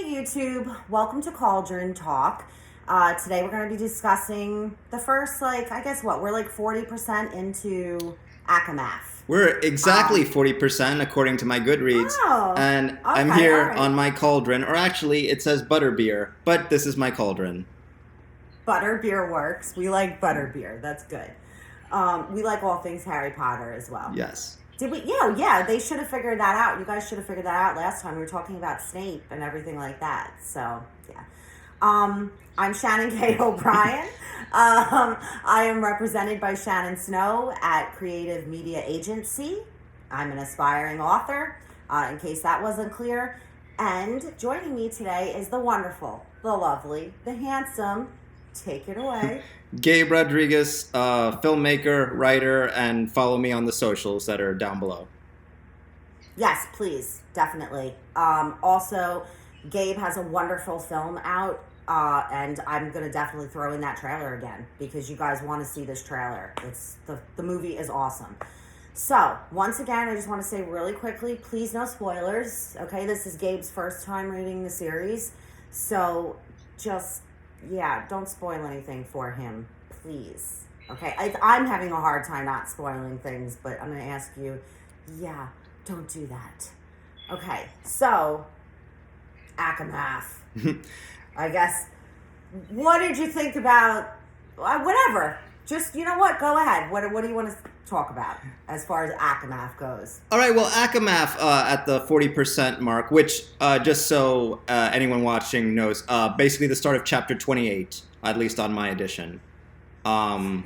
Hey YouTube, welcome to Cauldron Talk. Today we're going to be discussing the first, we're like 40% into ACOTAR. We're exactly 40% according to my Goodreads. Oh, And okay, I'm here all right. on my cauldron, or actually it says butterbeer, but this is my cauldron. Butterbeer works. We like butterbeer. That's good. We like all things Harry Potter as well. Yes. Did we? Yeah, they should have figured that out. You guys should have figured that out last time. We were talking about Snape and everything like that. So, yeah. I'm Shannon K. O'Brien. I am represented by Shannon Snow at Creative Media Agency. I'm an aspiring author, in case that wasn't clear. And joining me today is the wonderful, the lovely, the handsome, take it away, Gabe Rodriguez, filmmaker, writer, and follow me on the socials that are down below. Yes, please, definitely. Also, Gabe has a wonderful film out, and I'm going to definitely throw in that trailer again because you guys want to see this trailer. The movie is awesome. So, once again, I just want to say really quickly, please no spoilers, okay? This is Gabe's first time reading the series, so just, don't spoil anything for him, please. Okay, I'm having a hard time not spoiling things, but I'm going to ask you, don't do that. Okay, so, ACOTAR. I guess, what did you think about, whatever. Just, you know what, go ahead. What do you want to talk about as far as ACOTAR goes? All right, well, ACOTAR at the 40% mark, which, just so anyone watching knows, basically the start of chapter 28, at least on my edition. Well,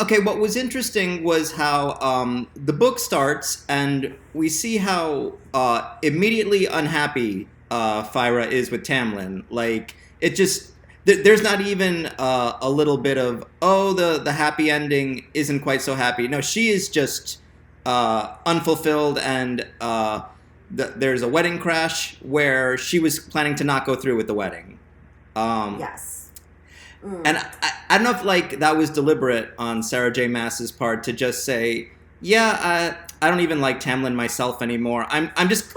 okay, what was interesting was how the book starts, and we see how immediately unhappy Feyre is with Tamlin. Like, it just... There's not even a little bit of, the happy ending isn't quite so happy. No, she is just unfulfilled, and there's a wedding crash where she was planning to not go through with the wedding. Yes. And I don't know if that was deliberate on Sarah J. Maas's part to just say, I don't even like Tamlin myself anymore. I'm just...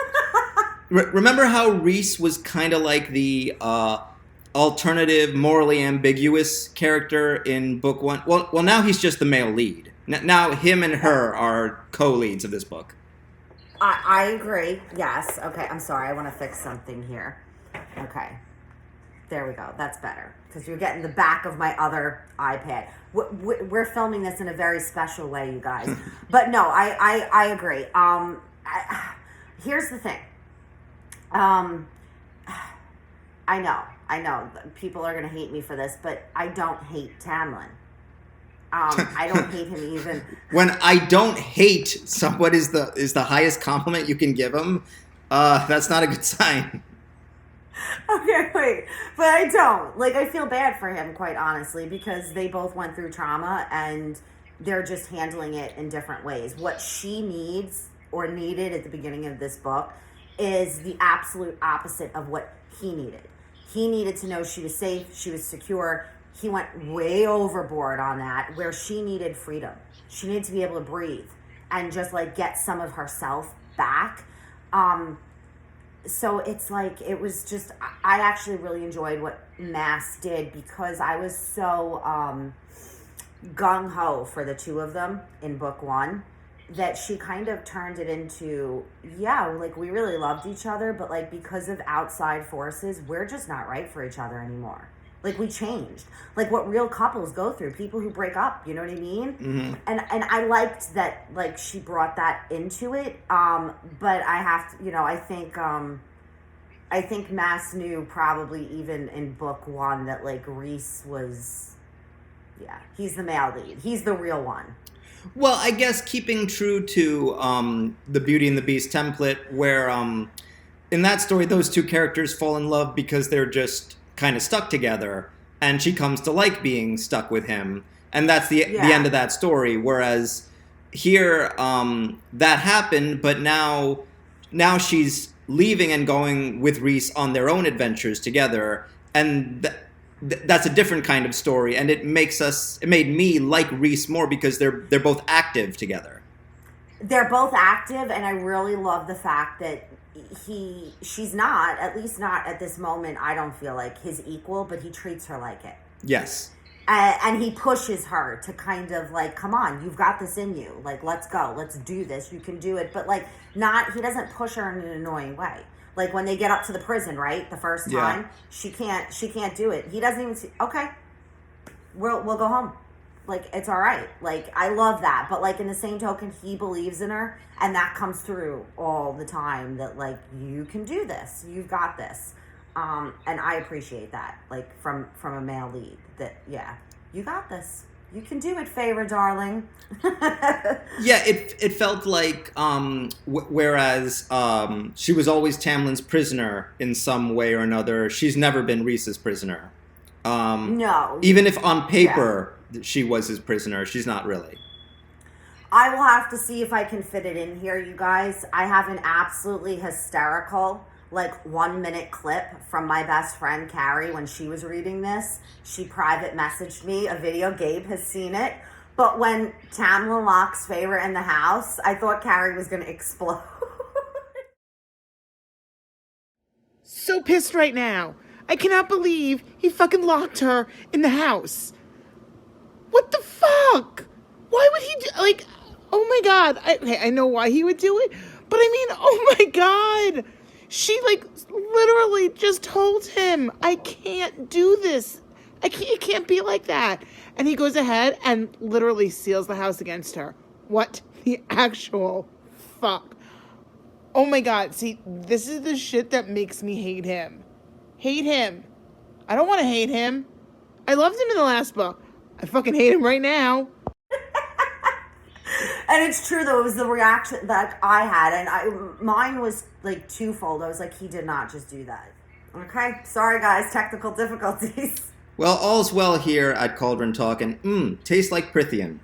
Remember how Rhys was kind of like the... alternative, morally ambiguous character in book one? Well, now he's just the male lead. Now him and her are co-leads of this book. I agree. Yes. Okay. I'm sorry. I want to fix something here. Okay. There we go. That's better. Because you're getting the back of my other iPad. We're filming this in a very special way, you guys. But no, I agree. Here's the thing. I know people are going to hate me for this, but I don't hate Tamlin. I don't hate him even. When I don't hate someone is the highest compliment you can give him, that's not a good sign. Okay, wait. But I don't. I feel bad for him, quite honestly, because they both went through trauma and they're just handling it in different ways. What she needs or needed at the beginning of this book is the absolute opposite of what he needed. He needed to know she was safe, she was secure. He went way overboard on that, where she needed freedom. She needed to be able to breathe and just get some of herself back. So it's it was just, I actually really enjoyed what Maas did because I was so gung-ho for the two of them in book one that she kind of turned it into, we really loved each other, but because of outside forces, we're just not right for each other anymore. We changed. What real couples go through, people who break up, you know what I mean? Mm-hmm. And I liked that, she brought that into it. But I have to, I think Maas knew probably even in book one that, Rhys was, he's the male lead. He's the real one. Well, I guess keeping true to the Beauty and the Beast template, where in that story, those two characters fall in love because they're just kind of stuck together, and she comes to like being stuck with him, and that's the end of that story. Whereas here, that happened, but now she's leaving and going with Rhys on their own adventures together, and that's a different kind of story, and it made me like Rhys more because they're both active together. They're both active, and I really love the fact that she's not, at least not at this moment, I don't feel like his equal, but he treats her like it. Yes. And he pushes her to kind of like, come on, you've got this in you. Like, let's go, let's do this. You can do it. But like, he doesn't push her in an annoying way. Like when they get up to the prison, right? The first time, she can't do it. He doesn't even see, okay, we'll go home. Like, it's all right. Like, I love that. But like in the same token, he believes in her, and that comes through all the time that like, you can do this. You've got this. And I appreciate that, like from a male lead, that you got this. You can do it, Feyre, darling. Yeah, it felt like whereas she was always Tamlin's prisoner in some way or another, she's never been Rhys's prisoner. No. Even if on paper she was his prisoner, she's not really. I will have to see if I can fit it in here, you guys. I have an absolutely hysterical 1 minute clip from my best friend Carrie when she was reading this. She private messaged me a video. Gabe has seen it. But when Tamlin locks Feyre in the house, I thought Carrie was going to explode. So pissed right now. I cannot believe he fucking locked her in the house. What the fuck? Why would he do, oh my God. I know why he would do it, but I mean, oh my God. She literally just told him, I can't do this. It can't be like that. And he goes ahead and literally seals the house against her. What the actual fuck? Oh my God. See, this is the shit that makes me hate him. Hate him. I don't want to hate him. I loved him in the last book. I fucking hate him right now. And it's true, though, it was the reaction that I had, and mine was twofold. I was like, he did not just do that. Okay, sorry guys, technical difficulties. Well, all's well here at Cauldron Talkin'. Tastes like Prithian.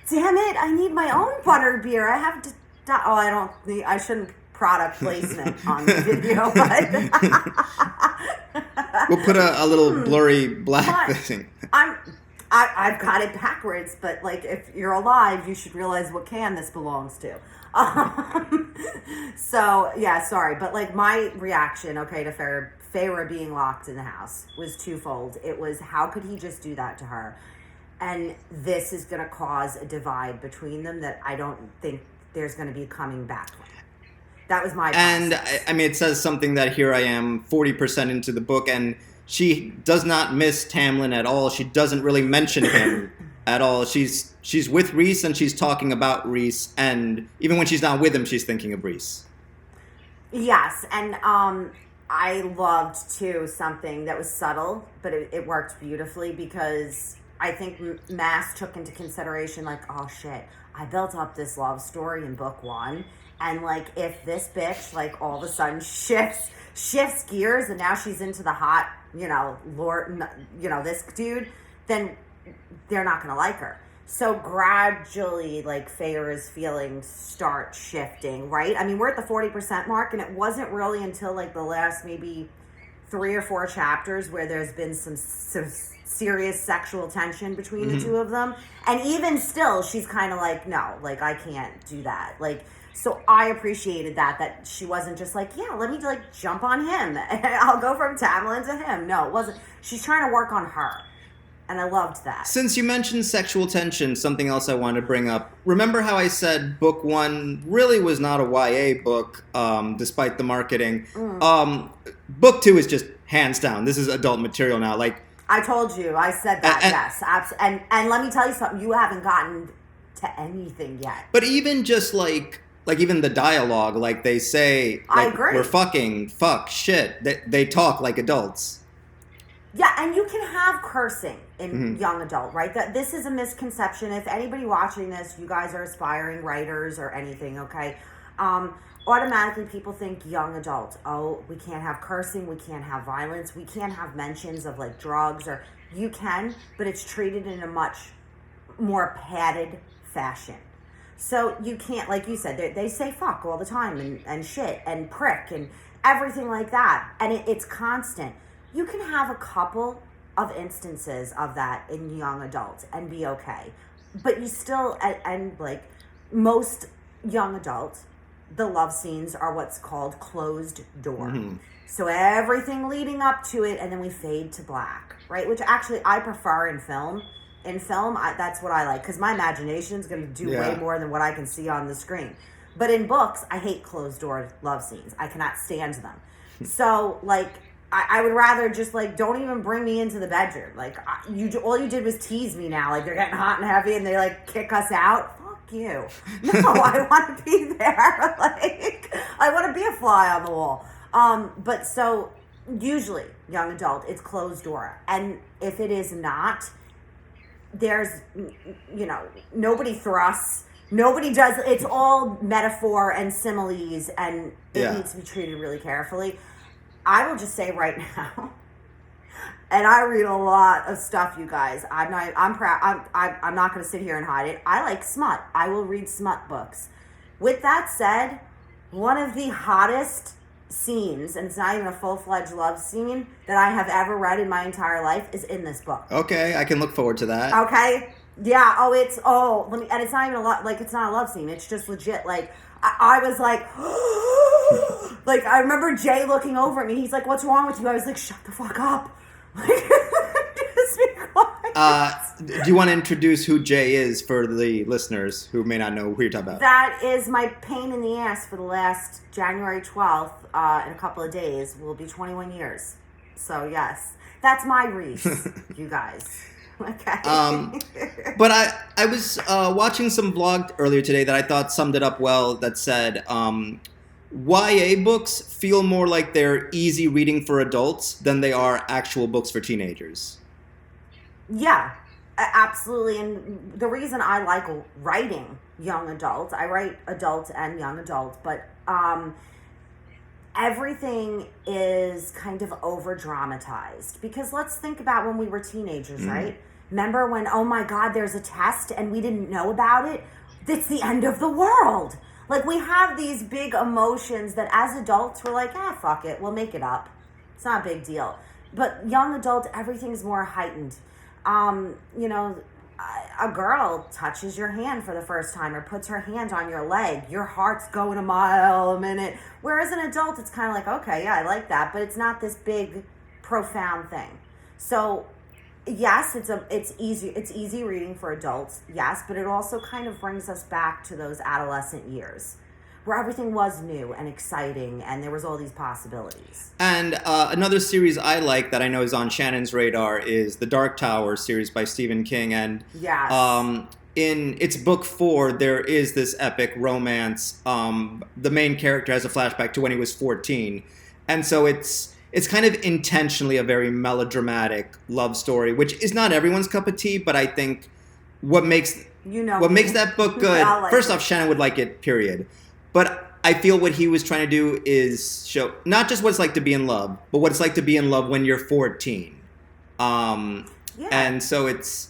Damn it, I need my own butter beer. I have to, I shouldn't product placement on the video, but. We'll put a little blurry black thing. I've got it backwards, but if you're alive, you should realize what can this belongs to. So yeah, sorry, but my reaction, okay, to Feyre being locked in the house was twofold. It was, how could he just do that to her? And this is going to cause a divide between them that I don't think there's going to be coming back from. That was my process. And it says something that here I am 40% into the book, and she does not miss Tamlin at all. She doesn't really mention him at all. She's with Rhys, and she's talking about Rhys, and even when she's not with him, she's thinking of Rhys. Yes, and I loved, too, something that was subtle, but it worked beautifully, because I think Maas took into consideration, oh, shit, I built up this love story in book 1, and, if this bitch, all of a sudden shifts gears, and now she's into the hot, this dude, then they're not going to like her. So gradually, Feyre's feelings start shifting, right? I mean, we're at the 40% mark, and it wasn't really until, the last maybe 3 or 4 chapters where there's been some serious sexual tension between the two of them. And even still, she's kind of no, I can't do that. So I appreciated that she wasn't just yeah, let me jump on him and I'll go from Tamlin to him. No, it wasn't. She's trying to work on her. And I loved that. Since you mentioned sexual tension, something else I wanted to bring up. Remember how I said book 1 really was not a YA book, despite the marketing? Book 2 is just hands down. This is adult material now. I told you. I said that, yes. And let me tell you something. You haven't gotten to anything yet. But even just even the dialogue, they say, I agree. We're fucking, fuck, shit. They talk like adults. Yeah, and you can have cursing in young adult, right? That this is a misconception. If anybody watching this, you guys are aspiring writers or anything, okay? Automatically people think young adult. Oh, we can't have cursing, we can't have violence, we can't have mentions of drugs, or you can, but it's treated in a much more padded fashion. So you can't, like you said, they say fuck all the time and shit and prick and everything like that. And it's constant. You can have a couple of instances of that in young adults and be okay. But you still, and most young adults the love scenes are what's called closed door. So everything leading up to it, and then we fade to black, right? Which actually I prefer in film. In film, that's what I like, because my imagination is going to do way more than what I can see on the screen. But in books, I hate closed door love scenes. I cannot stand them. So, like, I would rather just, like, don't even bring me into the bedroom. Like, all you did was tease me now. Like, they're getting hot and heavy and they, like, kick us out. Fuck you. No, I want to be there. Like, I want to be a fly on the wall. But so, usually, young adult, it's closed door. And if it is not, there's, nobody thrusts. Nobody does. It's all metaphor and similes, and it needs to be treated really carefully. I will just say right now, and I read a lot of stuff, you guys. I'm proud. I'm not going to sit here and hide it. I like smut. I will read smut books. With that said, one of the hottest scenes, and it's not even a full-fledged love scene that I have ever read in my entire life, is in this book. Okay, I can look forward to that. Okay. Yeah. And it's not even it's not a love scene. It's just legit. Like, I was like, like, I remember Jay looking over at me. He's like, "What's wrong with you?" I was like, "Shut the fuck up." Like, just be quiet. Do you want to introduce who Jay is for the listeners who may not know who you're talking about? That is my pain in the ass for the last January 12th, in a couple of days, will be 21 years. So, yes. That's my Rhys, you guys. Okay. But I was watching some blog earlier today that I thought summed it up well, that said YA books feel more like they're easy reading for adults than they are actual books for teenagers. Yeah, absolutely. And the reason I like writing young adult, I write adult and young adult, but everything is kind of over dramatized, because let's think about when we were teenagers, right? Remember when, oh my God, there's a test and we didn't know about it? It's the end of the world. Like, we have these big emotions that as adults we're like, fuck it, we'll make it up. It's not a big deal. But young adult, everything's more heightened. A girl touches your hand for the first time or puts her hand on your leg, your heart's going a mile a minute. Whereas an adult, it's kind of like, okay, yeah, I like that, but it's not this big, profound thing. So, yes, it's easy reading for adults, yes, but it also kind of brings us back to those adolescent years where everything was new and exciting and there was all these possibilities. And another series I like that I know is on Shannon's radar is the Dark Tower series by Stephen King. And in its book 4, there is this epic romance. The main character has a flashback to when he was 14. And so it's kind of intentionally a very melodramatic love story, which is not everyone's cup of tea, but I think what makes that book good, first off, Shannon would like it, period. But I feel what he was trying to do is show not just what it's like to be in love, but what it's like to be in love when you're 14. And so it's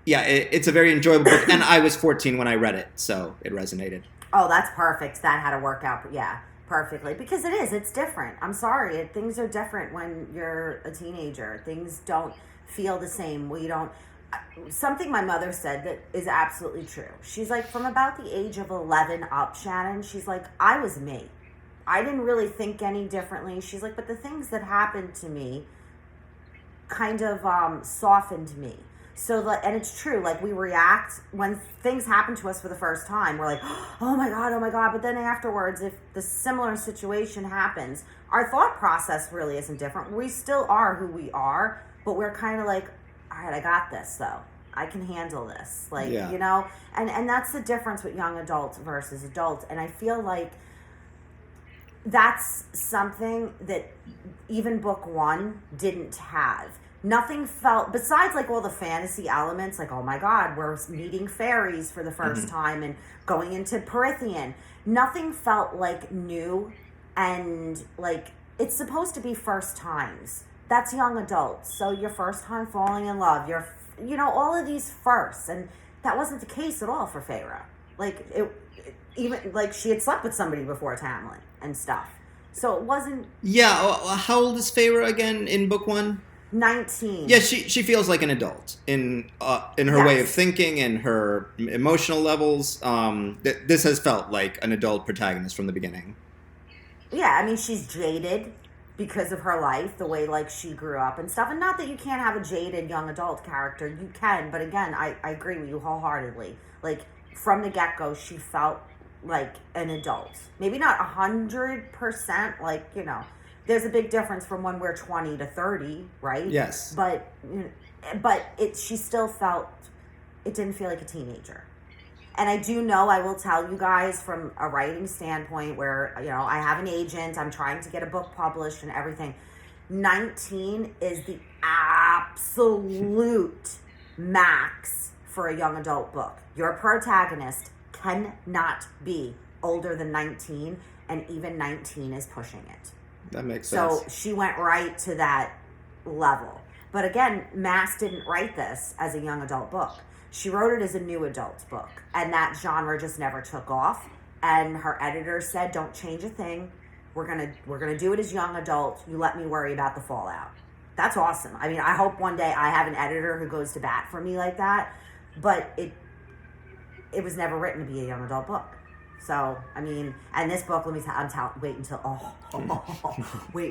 a very enjoyable book. And I was 14 when I read it, so it resonated. Oh, that's perfect. That had to work out, perfectly. Because it's different. I'm sorry. Things are different when you're a teenager. Things don't feel the same. Something my mother said that is absolutely true. She's like, from about the age of 11 up, Shannon, she's like, I was me. I didn't really think any differently. She's like, but the things that happened to me kind of softened me. So, and it's true, like, we react when things happen to us for the first time. We're like, oh my God. But then afterwards, if the similar situation happens, our thought process really isn't different. We still are who we are, but we're kind of like, all right, I got this, though. I can handle this. Like, and that's the difference with young adults versus adults. And I feel like that's something that even book 1 didn't have. Nothing felt, besides like all the fantasy elements, like, oh my God, we're meeting fairies for the first time and going into Prythian. Nothing felt like new and like, it's supposed to be first times. That's young adults. So your first time falling in love, all of these firsts. And that wasn't the case at all for Feyre. Like, even like she had slept with somebody before Tamlin and stuff. So it wasn't. Yeah. How old is Feyre again in book 1? 19. Yeah, she feels like an adult in her way of thinking and her emotional levels. This has felt like an adult protagonist from the beginning. Yeah, I mean, she's jaded because of her life, the way, like, she grew up and stuff. And not that you can't have a jaded young adult character. You can, but again, I agree with you wholeheartedly. Like, from the get-go, she felt like an adult. Maybe not 100%, like, you know, there's a big difference from when we're 20 to 30, right? Yes. But she still felt, it didn't feel like a teenager. And I do know, I will tell you guys from a writing standpoint where, you know, I have an agent, I'm trying to get a book published and everything. 19 is the absolute max for a young adult book. Your protagonist cannot be older than 19, and even 19 is pushing it. That makes sense. So she went right to that level. But again, Maas didn't write this as a young adult book. She wrote it as a new adult book, and that genre just never took off. And her editor said, "Don't change a thing. We're gonna do it as young adult. You let me worry about the fallout." That's awesome. I mean, I hope one day I have an editor who goes to bat for me like that. But it was never written to be a young adult book. So, I mean, and this book, wait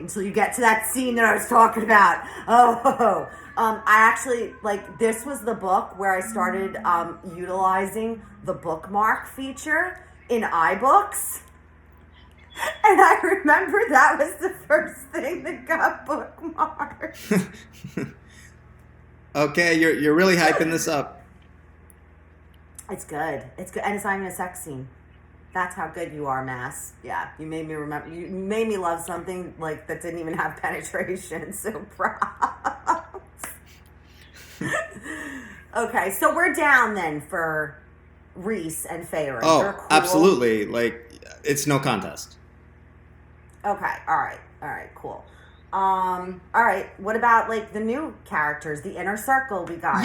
until you get to that scene that I was talking about. I actually, like, this was the book where I started utilizing the bookmark feature in iBooks. And I remember that was the first thing that got bookmarked. Okay, you're really hyping this up. It's good. It's good. And it's not even a sex scene. That's how good you are, Maas. Yeah, you made me remember. You made me love something like that didn't even have penetration. So proud. Okay, so we're down then for Rhys and Feyre. Oh, cool. Absolutely. Like, it's no contest. Okay, all right, cool. All right, what about, like, the new characters, the Inner Circle we got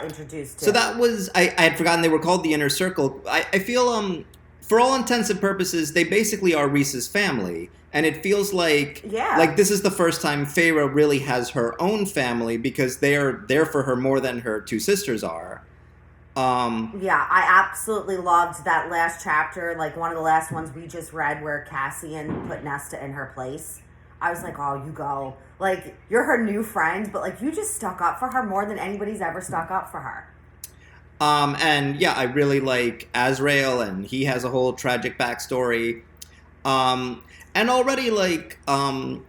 introduced to? So that was, I had forgotten they were called the Inner Circle. I feel, for all intents and purposes, they basically are Rhys's family. And it feels like this is the first time Feyre really has her own family because they are there for her more than her two sisters are. Yeah, I absolutely loved that last chapter, like one of the last ones we just read where Cassian put Nesta in her place. I was like, oh, you go. Like, you're her new friend, but, like, you just stuck up for her more than anybody's ever stuck up for her. And yeah, I really like Azrael, and he has a whole tragic backstory. And already, like, already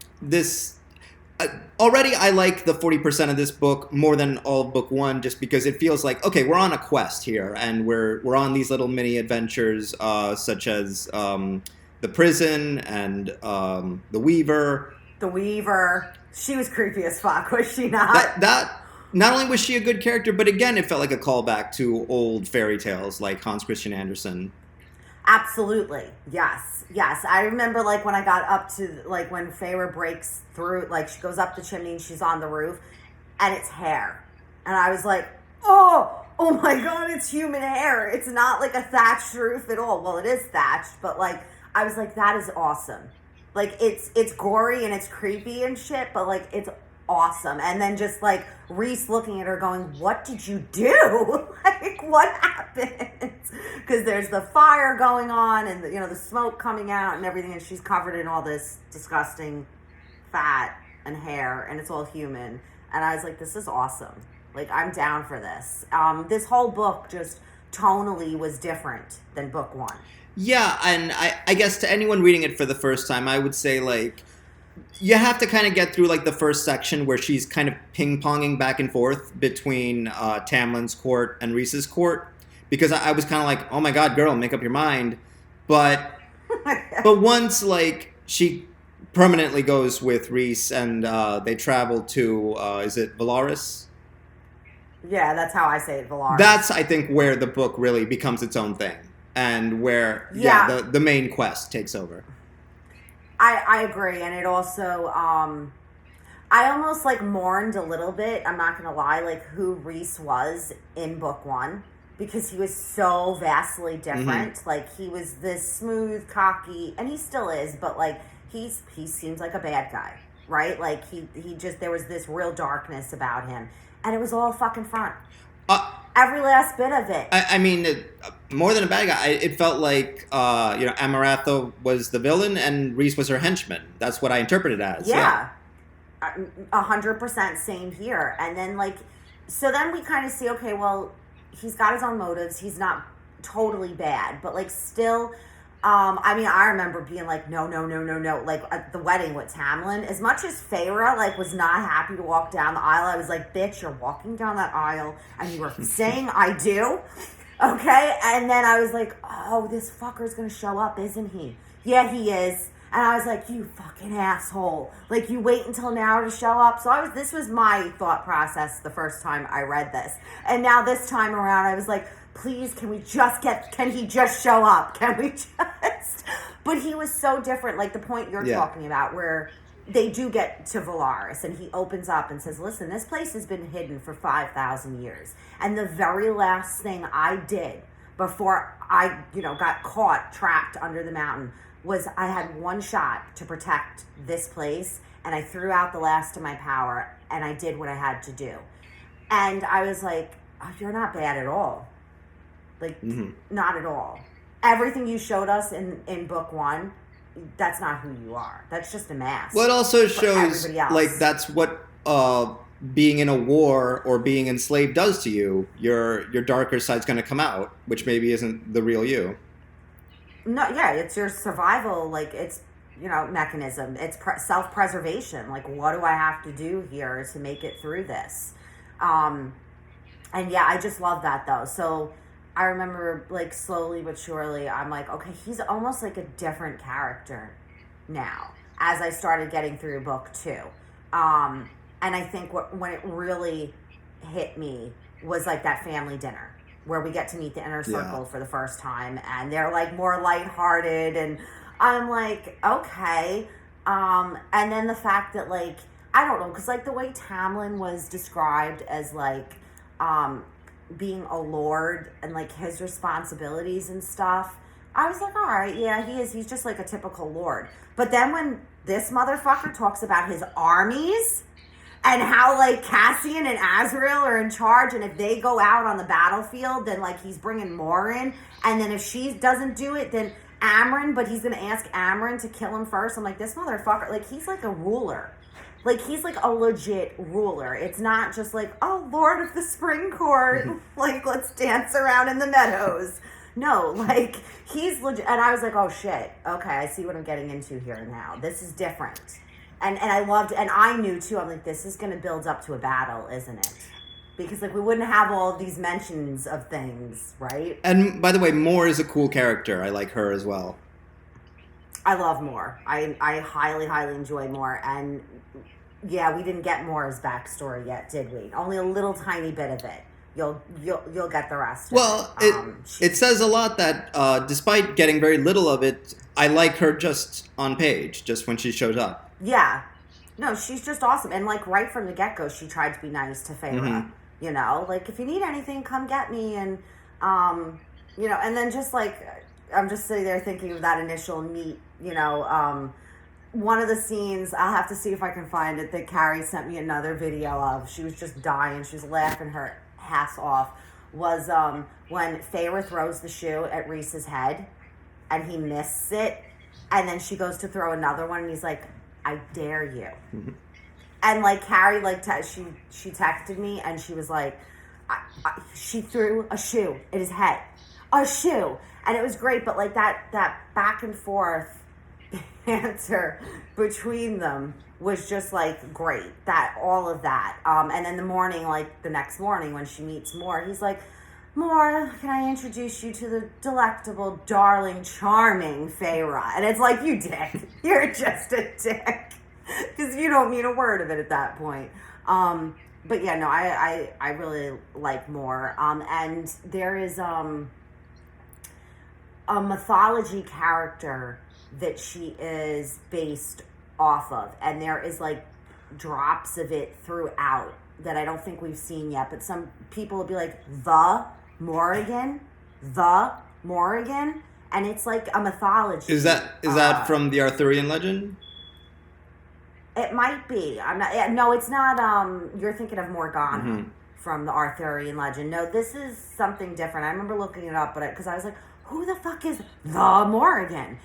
I like the 40% of this book more than all of book one, just because it feels like, okay, we're on a quest here, and we're on these little mini adventures, such as the prison and the Weaver. The Weaver. She was creepy as fuck, was she not? That not only was she a good character, but again, it felt like a callback to old fairy tales like Hans Christian Andersen. Absolutely. Yes. I remember, like, when I got up to, like, when Feyre breaks through, like, she goes up the chimney and she's on the roof, and it's hair. And I was like, oh my God, it's human hair. It's not, like, a thatched roof at all. Well, it is thatched, but, like, I was like, that is awesome. Like, it's gory and it's creepy and shit, but, like, it's awesome. And then just, like, Rhys looking at her going, what did you do? Like, what happened? Because there's the fire going on and, the smoke coming out and everything, and she's covered in all this disgusting fat and hair, and it's all human. And I was like, this is awesome. Like, I'm down for this. This whole book just tonally was different than book one. Yeah, and I guess to anyone reading it for the first time, I would say, like, you have to kind of get through, like, the first section where she's kind of ping-ponging back and forth between Tamlin's court and Rhys's court, because I was kind of like, oh my God, girl, make up your mind. But once, like, she permanently goes with Rhys and they travel to, is it Valaris? Yeah, that's how I say it, Valaris. That's, I think, where the book really becomes its own thing. And where, the main quest takes over. I agree, and it also, I almost, like, mourned a little bit, I'm not going to lie, like, who Rhys was in book one, because he was so vastly different. Mm-hmm. Like, he was this smooth, cocky, and he still is, but, like, he seems like a bad guy. right? Like he just, there was this real darkness about him, and it was all fucking front. Every last bit of it. I mean, more than a bad guy, it felt like Amaranth was the villain and Rhys was her henchman. That's what I interpreted it as. Yeah. 100% same here. And then so then we kind of see, okay, well, he's got his own motives. He's not totally bad, but still, I remember being like, no. Like at the wedding with Tamlin, as much as Feyre was not happy to walk down the aisle, I was like, bitch, you're walking down that aisle and you were saying I do. Okay. And then I was like, oh, this fucker's going to show up, isn't he? Yeah, he is. And I was like, you fucking asshole. You wait until now to show up. So this was my thought process the first time I read this. And now this time around, I was like, please, can he just show up? Can we just? But he was so different. The point you're talking about where they do get to Valaris and he opens up and says, listen, this place has been hidden for 5,000 years. And the very last thing I did before I, got caught trapped under the mountain was I had one shot to protect this place, and I threw out the last of my power, and I did what I had to do. And I was like, oh, you're not bad at all. Not at all. Everything you showed us in book 1, that's not who you are. That's just a mask. Well, it also shows, that's what being in a war or being enslaved does to you. Your darker side's going to come out, which maybe isn't the real you. No, yeah, it's your survival, it's, mechanism. It's self-preservation. What do I have to do here to make it through this? And yeah, I just love that, though. So I remember, slowly but surely, I'm like, okay, he's almost like a different character now as I started getting through book 2. And I think when it really hit me was, that family dinner, where we get to meet the inner circle for the first time, and they're more lighthearted, and I'm like, okay. And then the fact that I don't know, because the way Tamlin was described as being a lord and his responsibilities and stuff, I was like, all right, yeah, he is. He's just a typical lord. But then when this motherfucker talks about his armies and how Cassian and Azriel are in charge, and if they go out on the battlefield, then he's bringing Mor in, and then if she doesn't do it, then Amren, but he's gonna ask Amren to kill him first. I'm like, this motherfucker, he's a ruler. He's a legit ruler. It's not just oh, Lord of the Spring Court, let's dance around in the meadows. No, he's legit. And I was like, oh shit, okay, I see what I'm getting into here now. This is different. And I loved, and I knew too, I'm like, this is going to build up to a battle, isn't it? Because we wouldn't have all of these mentions of things, right? And by the way, Mor is a cool character. I like her as well. I love Mor. I highly, highly enjoy Mor. And yeah, we didn't get Mor's backstory yet, did we? Only a little tiny bit of it. You'll get the rest. Well, it says a lot that despite getting very little of it, I like her just on page, just when she shows up. Yeah. No, she's just awesome. And right from the get-go, she tried to be nice to Feyre. Mm-hmm. If you need anything, come get me. And, and then just I'm just sitting there thinking of that initial meet, one of the scenes, I'll have to see if I can find it, that Carrie sent me another video of. She was just dying. She was laughing her ass off. Was when Feyre throws the shoe at Rhys's head and he misses it. And then she goes to throw another one and he's like, I dare you. Mm-hmm. And Carrie, she texted me and she was like, she threw a shoe at his head. A shoe. And it was great, but that back and forth answer between them was just great. That all of that. And then the next morning when she meets Mor, he's like, Mor, can I introduce you to the delectable, darling, charming Feyre? And it's you dick. You're just a dick. Because you don't mean a word of it at that point. But yeah, no, I really like Mor. And there is a mythology character that she is based off of. And there is drops of it throughout that I don't think we've seen yet. But some people will be like, the Morrigan, and it's a mythology. Is that from the Arthurian legend? It might be. I'm not. No, it's not. You're thinking of Morgana from the Arthurian legend. No, this is something different. I remember looking it up, but because I was like, who the fuck is the Morrigan?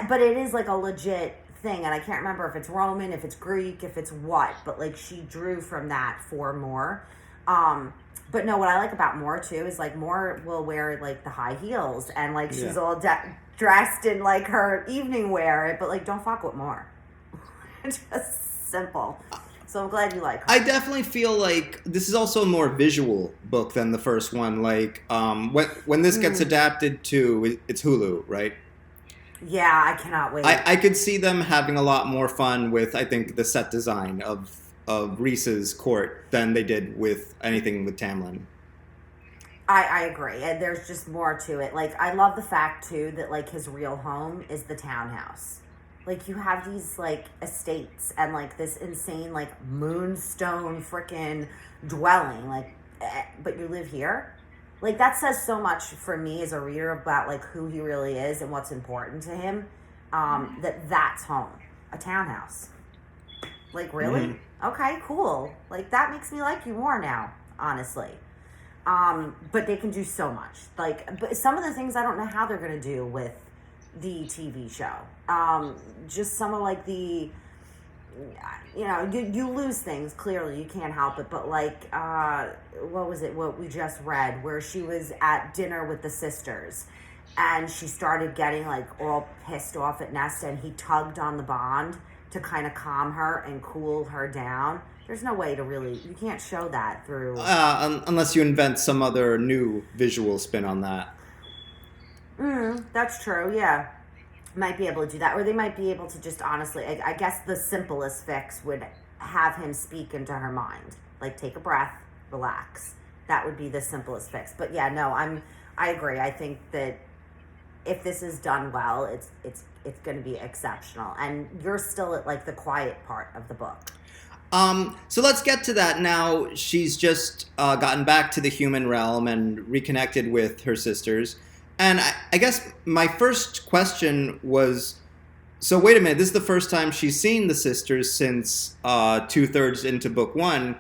But it is like a legit thing, and I can't remember if it's Roman, if it's Greek, if it's what. But like she drew from that for Mor. But no, what I like about Mor too is like Mor will wear like the high heels and like she's all dressed in like her evening wear. But like, don't fuck with Mor. Just simple. So I'm glad you like her. I definitely feel like this is also a more visual book than the first one. Like, when this gets adapted to, it's Hulu, right? Yeah, I cannot wait. I could see them having a lot more fun with, I think, the set design of Rhys's court than they did with anything with Tamlin. I agree. And there's just more to it. Like, I love the fact, too, that, like, his real home is the townhouse. Like, you have these, like, estates and, like, this insane, like, moonstone freaking dwelling. Like, but you live here? Like, that says so much for me as a reader about, like, who he really is and what's important to him. That's home. A townhouse. Like, really? Okay, cool. Like, that makes me like you more now, honestly. But they can do so much. Like, but some of the things I don't know how they're going to do with the TV show. Just some of like the, you know, you lose things, clearly, you can't help it, but like, what was it, what we just read, where she was at dinner with the sisters, and she started getting like all pissed off at Nesta, and he tugged on the bond to kind of calm her and cool her down. There's no way to really, you can't show that through. Unless you invent some other new visual spin on that. That's true, yeah. Might be able to do that. Or they might be able to just honestly, I guess the simplest fix would have him speak into her mind. Like, take a breath, relax. That would be the simplest fix. But yeah, no, I agree. I think that if this is done well, it's going to be exceptional. And you're still at like the quiet part of the book. So let's get to that now. She's just gotten back to the human realm and reconnected with her sisters. And I guess my first question was, so wait a minute, this is the first time she's seen the sisters since 2/3 into book 1.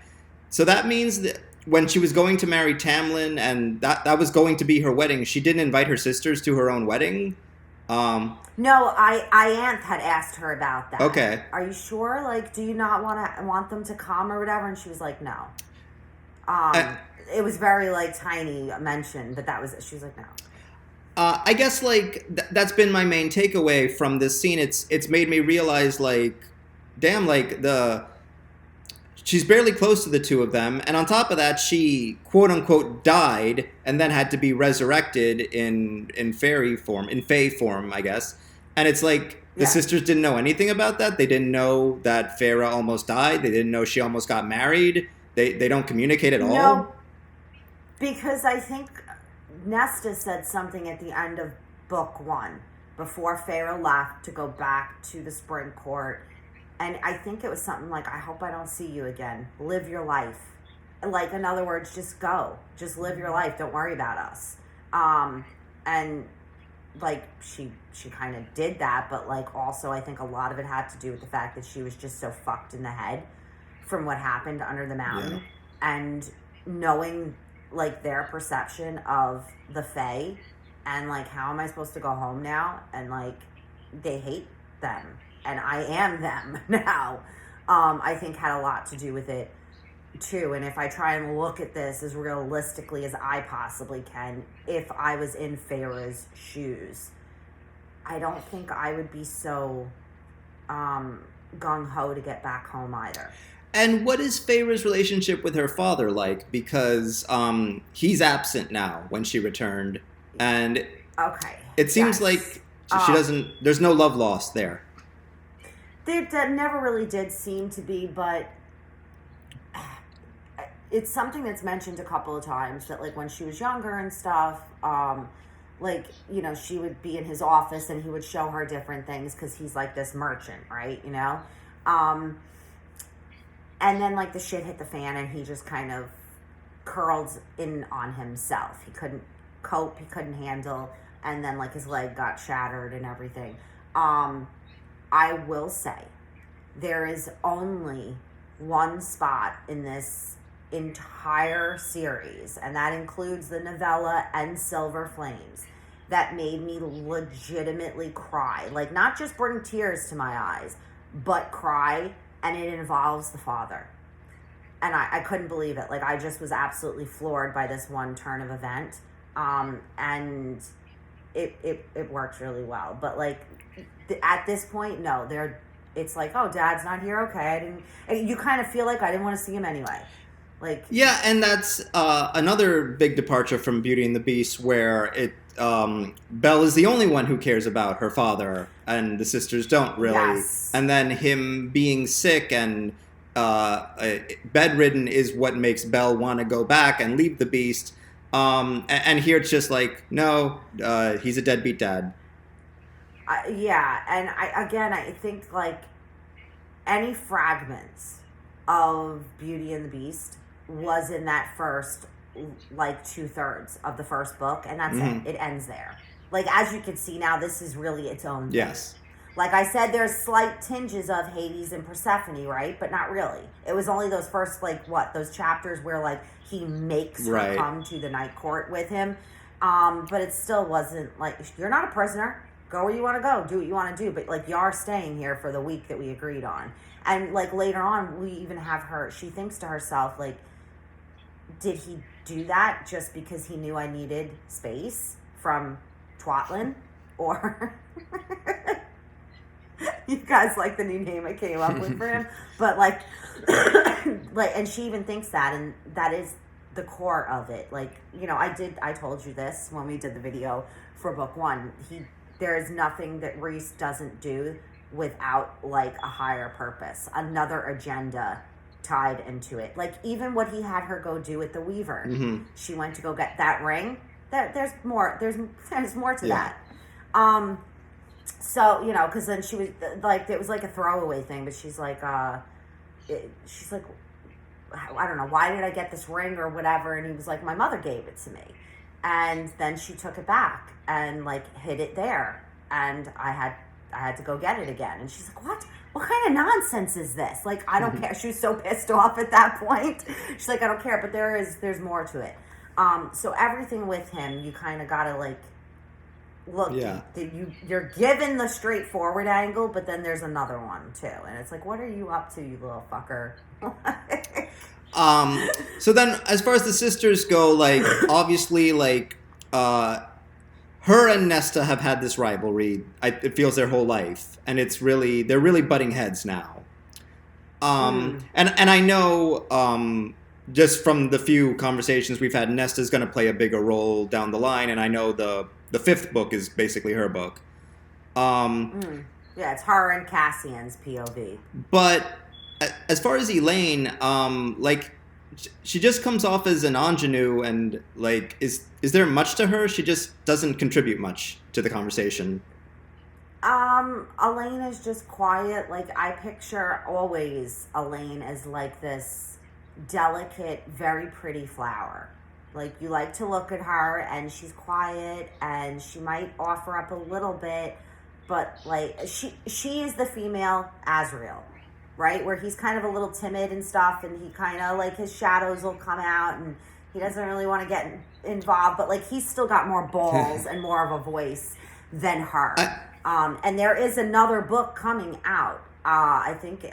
So that means that when she was going to marry Tamlin and that was going to be her wedding, she didn't invite her sisters to her own wedding? No, Aunt had asked her about that. Okay. Are you sure? Like, do you not want them to come or whatever? And she was like, no. It was very like tiny mention, but that was it. She was like, no. I guess like that's been my main takeaway from this scene. It's made me realize like, damn, like she's barely close to the two of them, and on top of that, she quote unquote died and then had to be resurrected in fairy form, in fae form, I guess. And it's like the sisters didn't know anything about that. They didn't know that Feyre almost died. They didn't know she almost got married. They don't communicate at all. No, because I think Nesta said something at the end of book 1 before Feyre left to go back to the spring court. And I think it was something like, I hope I don't see you again. Live your life. Like, in other words, just go. Just live your life. Don't worry about us. And, like, she kind of did that. But, like, also I think a lot of it had to do with the fact that she was just so fucked in the head from what happened under the mountain. Yeah. And knowing, like, their perception of the Fae. And, like, how am I supposed to go home now? And, like, they hate them. And I am them now, I think had a lot to do with it, too. And if I try and look at this as realistically as I possibly can, if I was in Feyre's shoes, I don't think I would be so gung-ho to get back home either. And what is Feyre's relationship with her father like? Because he's absent now when she returned. And it seems like she doesn't, there's no love lost there. That never really did seem to be, but it's something that's mentioned a couple of times that, like, when she was younger and stuff, like, you know, she would be in his office and he would show her different things because he's, like, this merchant, right, you know? And then, like, the shit hit the fan and he just kind of curled in on himself. He couldn't cope, he couldn't handle, and then, like, his leg got shattered and everything. I will say there is only one spot in this entire series, and that includes the novella and Silver Flames, that made me legitimately cry. Like, not just bring tears to my eyes, but cry, and it involves the father. And I couldn't believe it. Like, I just was absolutely floored by this one turn of event. And it worked really well. But, like, at this point, no, it's like, oh, Dad's not here, okay. You kind of feel like I didn't want to see him anyway. Like, yeah, and that's another big departure from Beauty and the Beast, where Belle is the only one who cares about her father, and the sisters don't really. Yes. And then him being sick and bedridden is what makes Belle want to go back and leave the Beast. And here it's just like, no, he's a deadbeat dad. Yeah, and I think, like, any fragments of Beauty and the Beast was in that first, like, 2/3 of the first book, and that's it. It ends there. Like, as you can see now, this is really its own thing. Yes. Like I said, there's slight tinges of Hades and Persephone, right? But not really. It was only those first, like, those chapters where, like, he makes her come to the night court with him. But it still wasn't, like, you're not a prisoner. Go where you want to go. Do what you want to do. But, like, you are staying here for the week that we agreed on. And, like, later on, we even have her, she thinks to herself, like, did he do that just because he knew I needed space from Twatlin? Or... You guys like the new name I came up with for him. But, like, and she even thinks that, and that is the core of it. Like, you know, I told you this when we did the video for book 1. There is nothing that Rhys doesn't do without, like, a higher purpose, another agenda tied into it. Like, even what he had her go do with the Weaver. Mm-hmm. She went to go get that ring. There's more to that. So, you know, because then she was, like, it was like a throwaway thing, but she's like, I don't know, why did I get this ring or whatever? And he was like, my mother gave it to me. And then she took it back and, like, hid it there. And I had to go get it again. And she's like, what? What kind of nonsense is this? Like, I don't care. She was so pissed off at that point. She's like, I don't care. But there's more to it. So everything with him, you kind of got to, like, look, you're given the straightforward angle, but then there's another one too, and it's like, what are you up to, you little fucker? So then, as far as the sisters go, like, obviously, like, her and Nesta have had this rivalry. It feels their whole life, and they're really butting heads now. And I know, just from the few conversations we've had, Nesta's going to play a bigger role down the line, and I know the 5th book is basically her book. Yeah, it's her and Cassian's POV. But as far as Elain, like, she just comes off as an ingenue, and, like, is there much to her? She just doesn't contribute much to the conversation. Elain is just quiet. Like, I picture always Elain as, like, this delicate, very pretty flower. Like, you like to look at her, and she's quiet, and she might offer up a little bit, but, like, she is the female Azrael, right? Where he's kind of a little timid and stuff, and he kind of, like, his shadows will come out, and he doesn't really want to get involved, but, like, he's still got more balls and more of a voice than her. And there is another book coming out. I think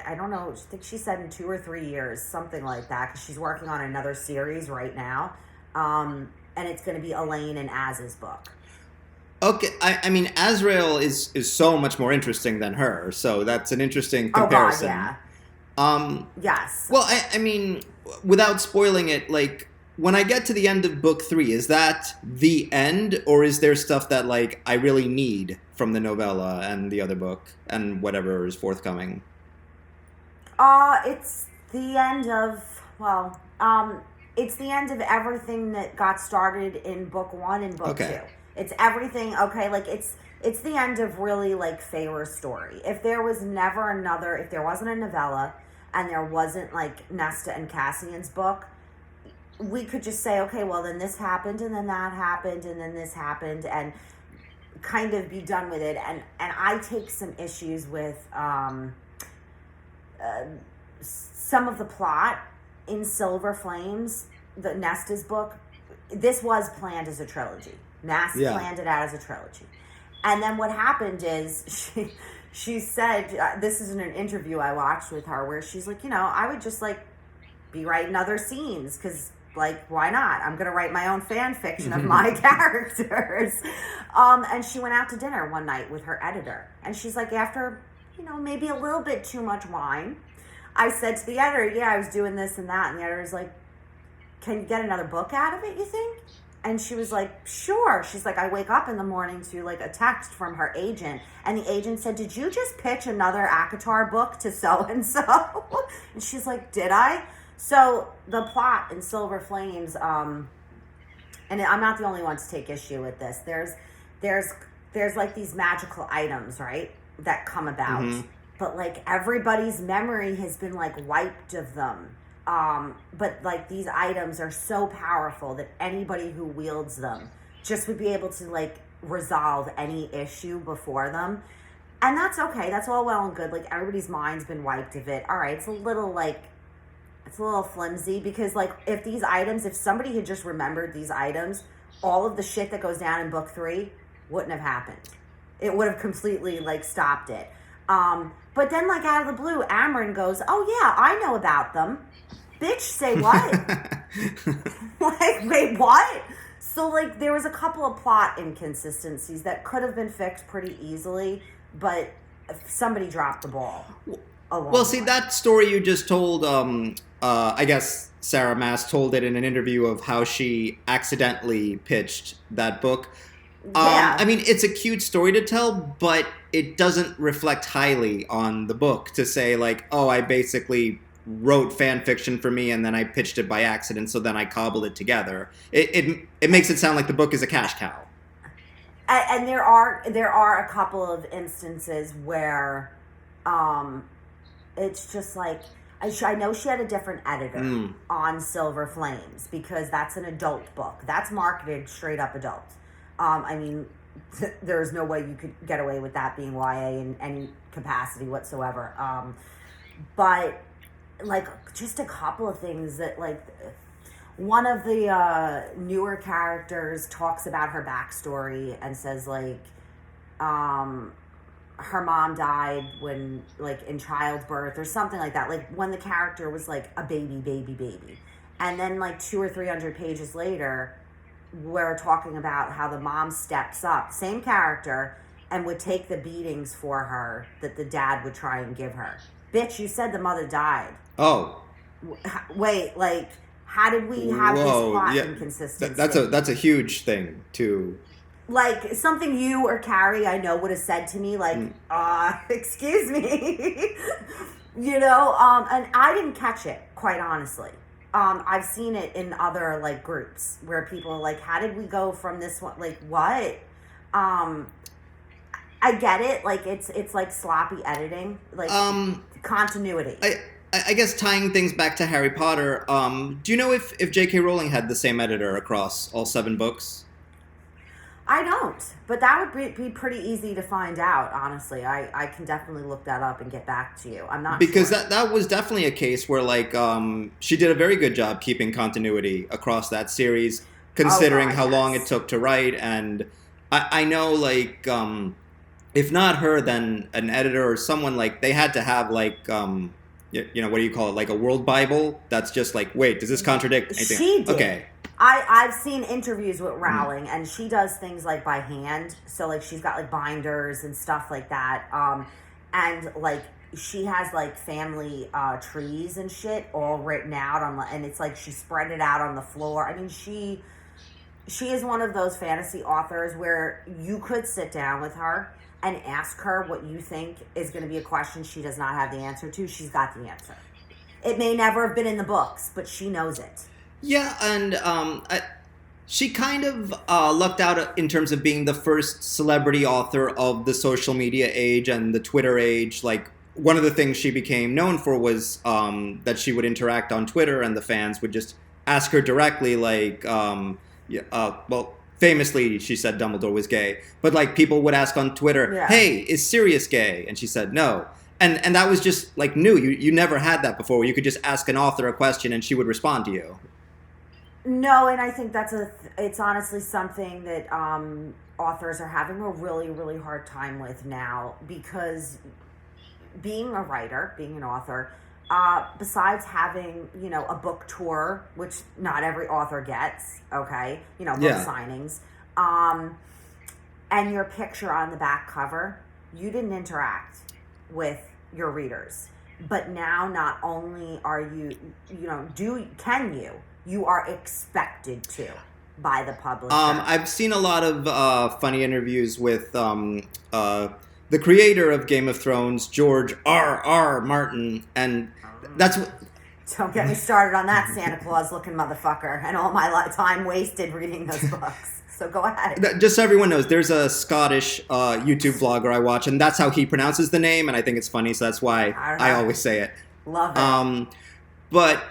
she said in 2 or 3 years, something like that, because she's working on another series right now. And it's going to be Elain and Az's book. Okay, I mean, Azrael is so much more interesting than her, so that's an interesting comparison. Oh, God, yeah. Yes. Well, I mean, without spoiling it, like, when I get to the end of book 3, is that the end, or is there stuff that, like, I really need from the novella and the other book and whatever is forthcoming? It's the end of, it's the end of everything that got started in book 1 and book 2. It's everything, like, it's the end of really, like, Feyre's story. If there wasn't a novella and there wasn't, like, Nesta and Cassian's book, we could just say, okay, well, then this happened, and then that happened, and then this happened, and kind of be done with it. And I take some issues with some of the plot in Silver Flames, the Nesta's book, this was planned as a trilogy. Maas planned it out as a trilogy. And then what happened is she said, this is in an interview I watched with her, where she's like, I would just like be writing other scenes because like, why not? I'm going to write my own fan fiction of my characters. And she went out to dinner one night with her editor. And she's like, after, maybe a little bit too much wine, I said to the editor, yeah, I was doing this and that. And the editor's like, can you get another book out of it, you think? And she was like, sure. She's like, I wake up in the morning to like a text from her agent. And the agent said, did you just pitch another ACOTAR book to so-and-so? And she's like, did I? So the plot in Silver Flames, and I'm not the only one to take issue with this. There's like these magical items, right, that come about. Mm-hmm. But like everybody's memory has been like wiped of them. But like these items are so powerful that anybody who wields them just would be able to like resolve any issue before them. And that's okay. That's all well and good. Like everybody's mind's been wiped of it. All right. It's a little flimsy because like if somebody had just remembered these items, all of the shit that goes down in book 3 wouldn't have happened. It would have completely like stopped it. But then like out of the blue, Amren goes, oh yeah, I know about them. Bitch, say what? Like, wait, what? So, like, there was a couple of plot inconsistencies that could have been fixed pretty easily, but somebody dropped the ball. Well, see, that story you just told, I guess Sarah Maas told it in an interview of how she accidentally pitched that book. Yeah. I mean, it's a cute story to tell, but it doesn't reflect highly on the book to say, like, oh, I basically wrote fan fiction for me and then I pitched it by accident, so then I cobbled it together. It makes it sound like the book is a cash cow. And there are a couple of instances where it's just like I know she had a different editor on Silver Flames because that's an adult book. That's marketed straight up adult. I mean, there's no way you could get away with that being YA in any capacity whatsoever. But like just a couple of things that like one of the newer characters talks about her backstory and says like her mom died when like in childbirth or something like that, like when the character was like a baby, and then like 200 or 300 pages later we're talking about how the mom steps up, same character, and would take the beatings for her that the dad would try and give her. Bitch, you said the mother died. Oh. Wait, like, how did we have this plot inconsistency? That's a huge thing, too. Like, something you or Carrie, I know, would have said to me, like, excuse me. And I didn't catch it, quite honestly. I've seen it in other, like, groups where people are like, how did we go from this one? Like, what? I get it. Like, it's like sloppy editing. Like, continuity. I guess tying things back to Harry Potter, do you know if J.K. Rowling had the same editor across all 7 books? I don't, but that would be pretty easy to find out, honestly. I can definitely look that up and get back to you. I'm not because sure. that was definitely a case where, like, she did a very good job keeping continuity across that series, considering how long it took to write. And I know, like, if not her, then an editor or someone, like, they had to have, like, what do you call it? Like a world Bible that's just like, wait, does this contradict anything? She did. Okay. I've seen interviews with Rowling, and she does things like by hand. So like she's got like binders and stuff like that. And like she has like family trees and shit all written out and it's like she spread it out on the floor. I mean, she is one of those fantasy authors where you could sit down with her and ask her what you think is going to be a question she does not have the answer to. She's got the answer. It may never have been in the books, but she knows it. Yeah, and she kind of lucked out in terms of being the first celebrity author of the social media age and the Twitter age. Like, one of the things she became known for was that she would interact on Twitter and the fans would just ask her directly, like, famously, she said Dumbledore was gay. But, like, people would ask on Twitter, hey, is Sirius gay? And she said no. And that was just like new. You never had that before, where you could just ask an author a question and she would respond to you. No, and I think it's honestly something that authors are having a really, really hard time with now, because being a writer, being an author, besides having, a book tour, which not every author gets, okay, book signings, and your picture on the back cover, you didn't interact with your readers. But now not only are you, you are expected to by the publisher. I've seen a lot of funny interviews with the creator of Game of Thrones, George R.R. Martin, and that's what... Don't get me started on that Santa Claus looking motherfucker and all my time wasted reading those books. So go ahead. Just so everyone knows, there's a Scottish YouTube vlogger I watch, and that's how he pronounces the name, and I think it's funny, so that's why I always say it. Love it. But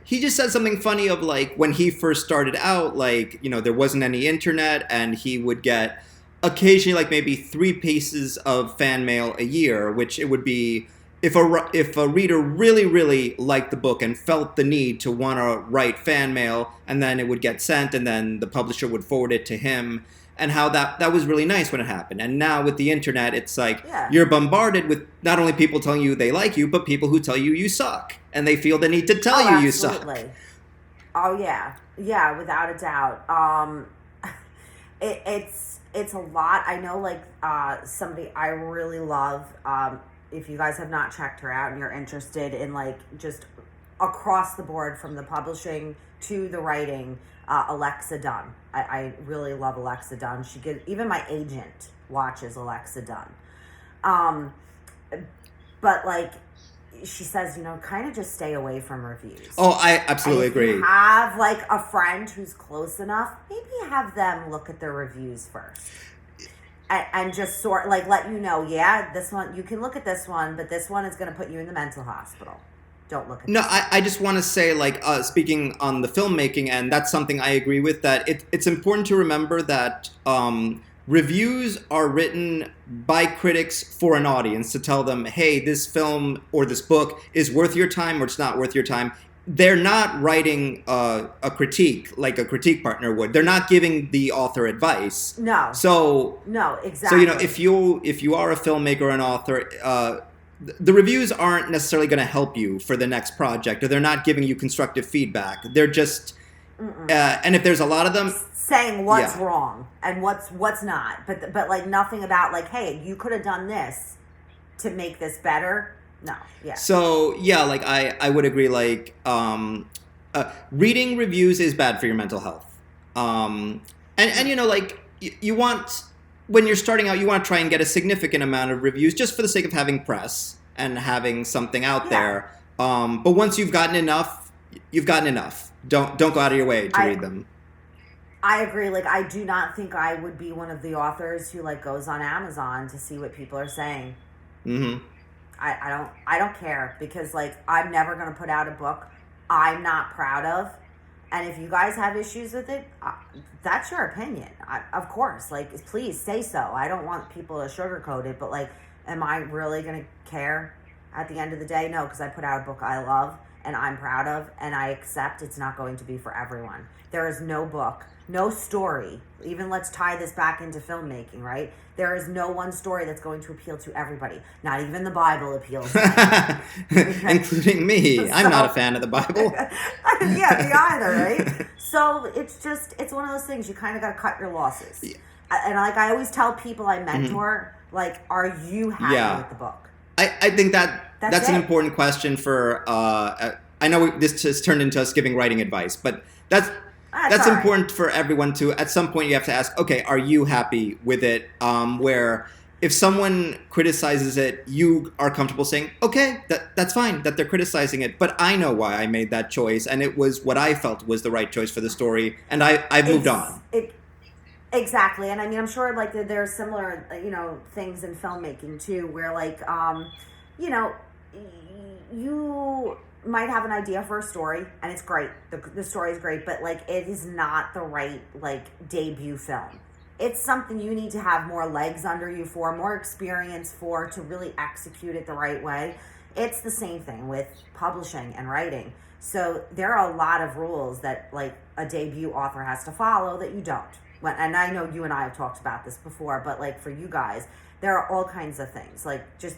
he just said something funny of, like, when he first started out, like, there wasn't any internet, and he would get occasionally, like, maybe 3 pieces of fan mail a year, which it would be... If a reader really, really liked the book and felt the need to want to write fan mail, and then it would get sent, and then the publisher would forward it to him, and how that was really nice when it happened. And now with the internet, it's like you're bombarded with not only people telling you they like you, but people who tell you you suck, and they feel the need to tell you suck. Oh yeah, without a doubt. It's a lot. I know, like, somebody I really love. If you guys have not checked her out and you're interested in, like, just across the board from the publishing to the writing, Alexa Dunn. I really love Alexa Dunn. Even my agent watches Alexa Dunn. But, like, she says, kind of just stay away from reviews. Oh, I absolutely agree. If you have, like, a friend who's close enough, maybe have them look at their reviews first. And just let you know, this one, you can look at this one, but this one is going to put you in the mental hospital. Don't look at No, I just want to say, like, speaking on the filmmaking, and that's something I agree with, that it's important to remember that reviews are written by critics for an audience to tell them, hey, this film or this book is worth your time or it's not worth your time. They're not writing a critique like a critique partner would. They're not giving the author advice. No. No, exactly. So, if you are a filmmaker or an author, the reviews aren't necessarily going to help you for the next project, or they're not giving you constructive feedback. They're just, and if there's a lot of them, saying what's wrong and what's not, but like nothing about, like, hey, you could have done this to make this better. No, yeah. So, like, I would agree, like, reading reviews is bad for your mental health. And like, you want, when you're starting out, you want to try and get a significant amount of reviews just for the sake of having press and having something out there. But once you've gotten enough, you've gotten enough. Don't go out of your way to read them. I agree. Like, I do not think I would be one of the authors who, like, goes on Amazon to see what people are saying. Mm-hmm. I don't care, because, like, I'm never going to put out a book I'm not proud of. And if you guys have issues with it, that's your opinion. Of course, like, please say so. I don't want people to sugarcoat it, but, like, am I really going to care at the end of the day? No, because I put out a book I love and I'm proud of, and I accept it's not going to be for everyone. There is no book, no story, even let's tie this back into filmmaking, right? There is no one story that's going to appeal to everybody. Not even the Bible appeals to including me. I'm not a fan of the Bible. Yeah, me either, right? So it's one of those things, you kind of got to cut your losses. Yeah. And, like, I always tell people I mentor, like, are you happy with the book? I think that's an important question for, I know this has turned into us giving writing advice, but that's important for everyone to, at some point you have to ask, okay, are you happy with it? Where if someone criticizes it, you are comfortable saying, okay, that's fine that they're criticizing it, but I know why I made that choice, and it was what I felt was the right choice for the story, and I've moved on. Exactly. And I mean, I'm sure, like, there are similar, things in filmmaking too, where, like, you might have an idea for a story and it's great. The story is great, but, like, it is not the right, like, debut film. it's something you need to have more legs under you for, more experience for, to really execute it the right way. It's the same thing with publishing and writing. So there are a lot of rules that like a debut author has to follow that you don't. And I know you and I have talked about this before, but like for you guys, there are all kinds of things, like just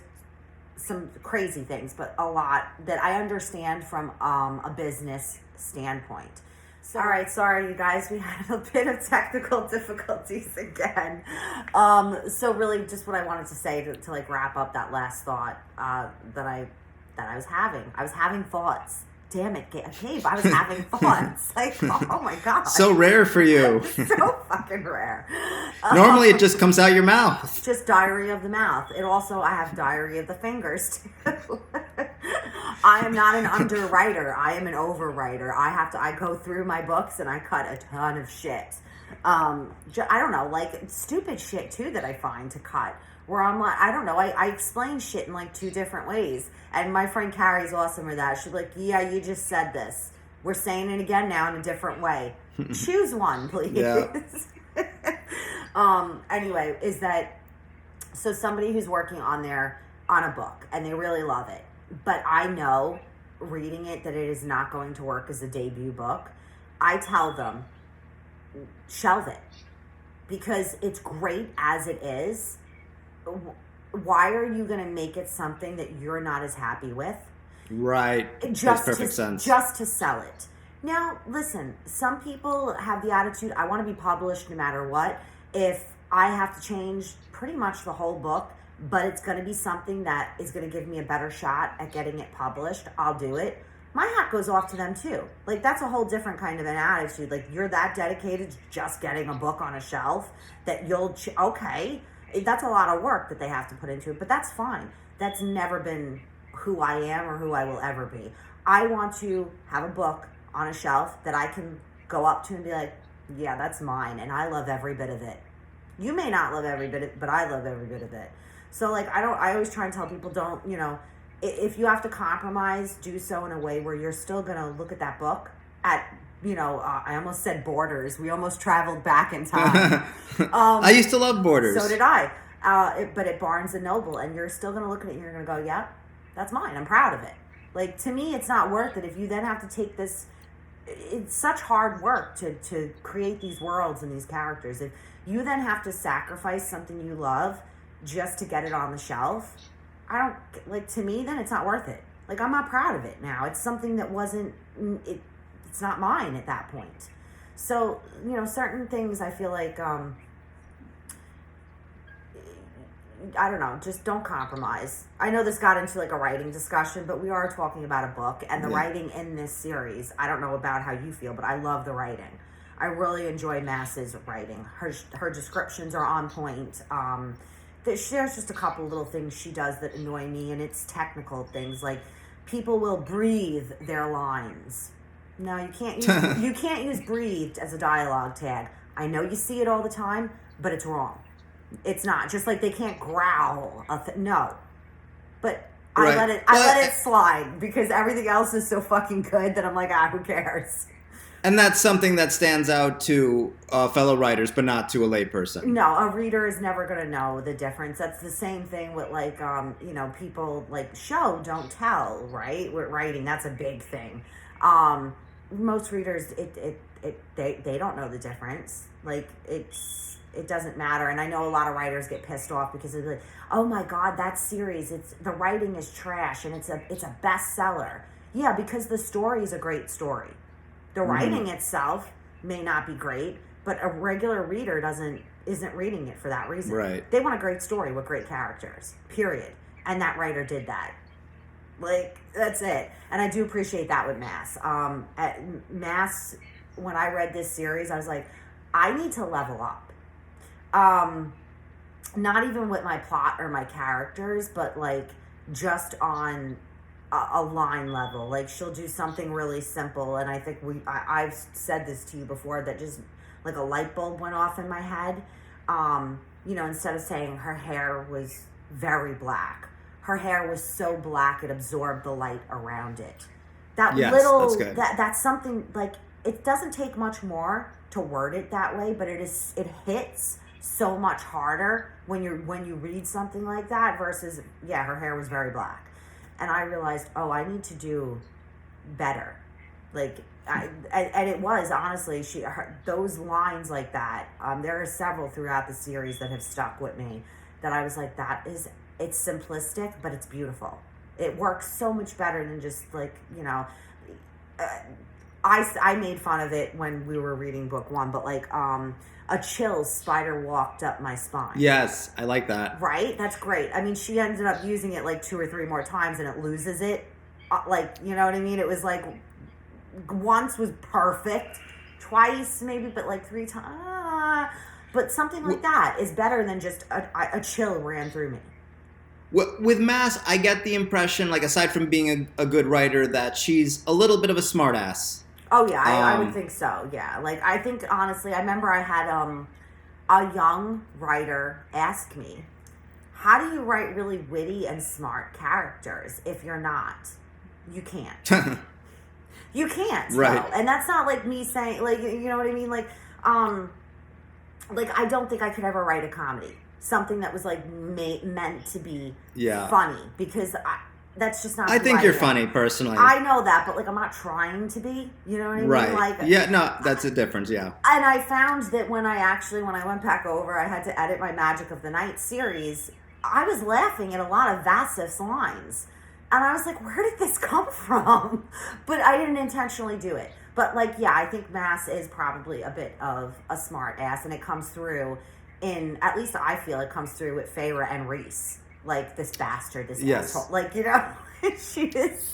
some crazy things, but a lot that I understand from a business standpoint. So, all right, sorry you guys, we had a bit of technical difficulties again. So really, just what I wanted to say to like wrap up that last thought that I was having. I was having thoughts. Damn it, Gabe, I was having thoughts. Like, oh my God. So rare for you. So fucking rare. Normally it just comes out your mouth. Just diary of the mouth. It also, I have diary of the fingers too. I am not an underwriter. I am an overwriter. I go through my books and I cut a ton of shit. I don't know, like stupid shit too that I find to cut. Where I'm like, I don't know, I explain shit in like 2 different ways. And my friend Carrie's awesome with that. She's like, yeah, you just said this. We're saying it again now in a different way. Choose one, please. Yeah. Anyway, is that, so somebody who's working on a book and they really love it, but I know reading it that it is not going to work as a debut book. I tell them, shelve it, because it's great as it is. Why are you going to make it something that you're not as happy with? Right. Makes perfect sense. Just to sell it. Now, listen, some people have the attitude, I want to be published no matter what. If I have to change pretty much the whole book, but it's going to be something that is going to give me a better shot at getting it published, I'll do it. My hat goes off to them too. Like, that's a whole different kind of an attitude. Like, you're that dedicated to just getting a book on a shelf that you'll, okay. That's a lot of work that they have to put into it, but that's fine. That's never been who I am or who I will ever be. I want to have a book on a shelf that I can go up to and be like, yeah, that's mine, and I love every bit of it. You may not love every bit of it, but I love every bit of it. So, like, I always try and tell people, don't, if you have to compromise, do so in a way where you're still going to look at that book at, I almost said Borders. We almost traveled back in time. I used to love Borders. So did I. But at Barnes & Noble, and you're still going to look at it and you're going to go, yeah, that's mine. I'm proud of it. Like, to me, it's not worth it if you then have to take this. It's such hard work to create these worlds and these characters. If you then have to sacrifice something you love just to get it on the shelf, to me, then it's not worth it. Like, I'm not proud of it now. It's something that wasn't, it's not mine at that point. So, certain things I feel like, I don't know, just don't compromise. I know this got into like a writing discussion, but we are talking about a book, and the writing in this series, I don't know about how you feel, but I love the writing. I really enjoy Maas's writing. Her descriptions are on point. There's just a couple little things she does that annoy me, and it's technical things like people will breathe their lines. No, you can't use breathed as a dialogue tag. I know you see it all the time, but it's wrong. It's not. Just like they can't growl. No. But I let it slide because everything else is so fucking good that I'm like, who cares? And that's something that stands out to fellow writers, but not to a layperson. No, a reader is never going to know the difference. That's the same thing with like, people like show, don't tell, right? With writing, that's a big thing. Most readers, they don't know the difference. Like, it doesn't matter. And I know a lot of writers get pissed off because they're like, oh my God, that series, the writing is trash and it's a bestseller. Yeah, because the story is a great story. The writing itself may not be great, but a regular reader isn't reading it for that reason. Right. They want a great story with great characters, period. And that writer did that. Like, that's it. And I do appreciate that with Maas. At Maas, when I read this series, I was like, I need to level up. Not even with my plot or my characters, but like just on a line level. Like, she'll do something really simple, and I think I've said this to you before, that just like a light bulb went off in my head. Instead of saying her hair was very black, her hair was so black it absorbed the light around it. That's good. That's something, like, it doesn't take much more to word it that way, but it hits so much harder when you read something like that versus, yeah, her hair was very black. And I realized, oh, I need to do better. Like, and it was, honestly, those lines like that, there are several throughout the series that have stuck with me that I was like, it's simplistic, but it's beautiful. It works so much better than just like, I made fun of it when we were reading book 1, but like, a chill spider walked up my spine. Yes, I like that. Right? That's great. I mean, she ended up using it like 2 or 3 more times and it loses it. Like, you know what I mean? It was like, once was perfect, twice maybe, but like 3 times. But something like that is better than just a chill ran through me. With Maas, I get the impression, like, aside from being a good writer, that she's a little bit of a smartass. Oh, yeah, I would think so, yeah. Like, I think, honestly, I remember I had a young writer ask me, how do you write really witty and smart characters if you're not? You can't. You can't. Right. No. And that's not like me saying, like, you know what I mean? Like, I don't think I could ever write a comedy. Something that was, like, meant to be funny. Because that's just not I think you're funny, personally. I know that, but, like, I'm not trying to be. You know what I mean? Right. Like, yeah, no, that's a difference, yeah. And I found that when I went back over, I had to edit my Magic of the Night series, I was laughing at a lot of Vasif's lines. And I was like, where did this come from? But I didn't intentionally do it. But, like, yeah, I think Maas is probably a bit of a smart ass, and it comes through at least I feel it comes through with Feyre and Rhys. Like, this bastard, this asshole. Like, she is...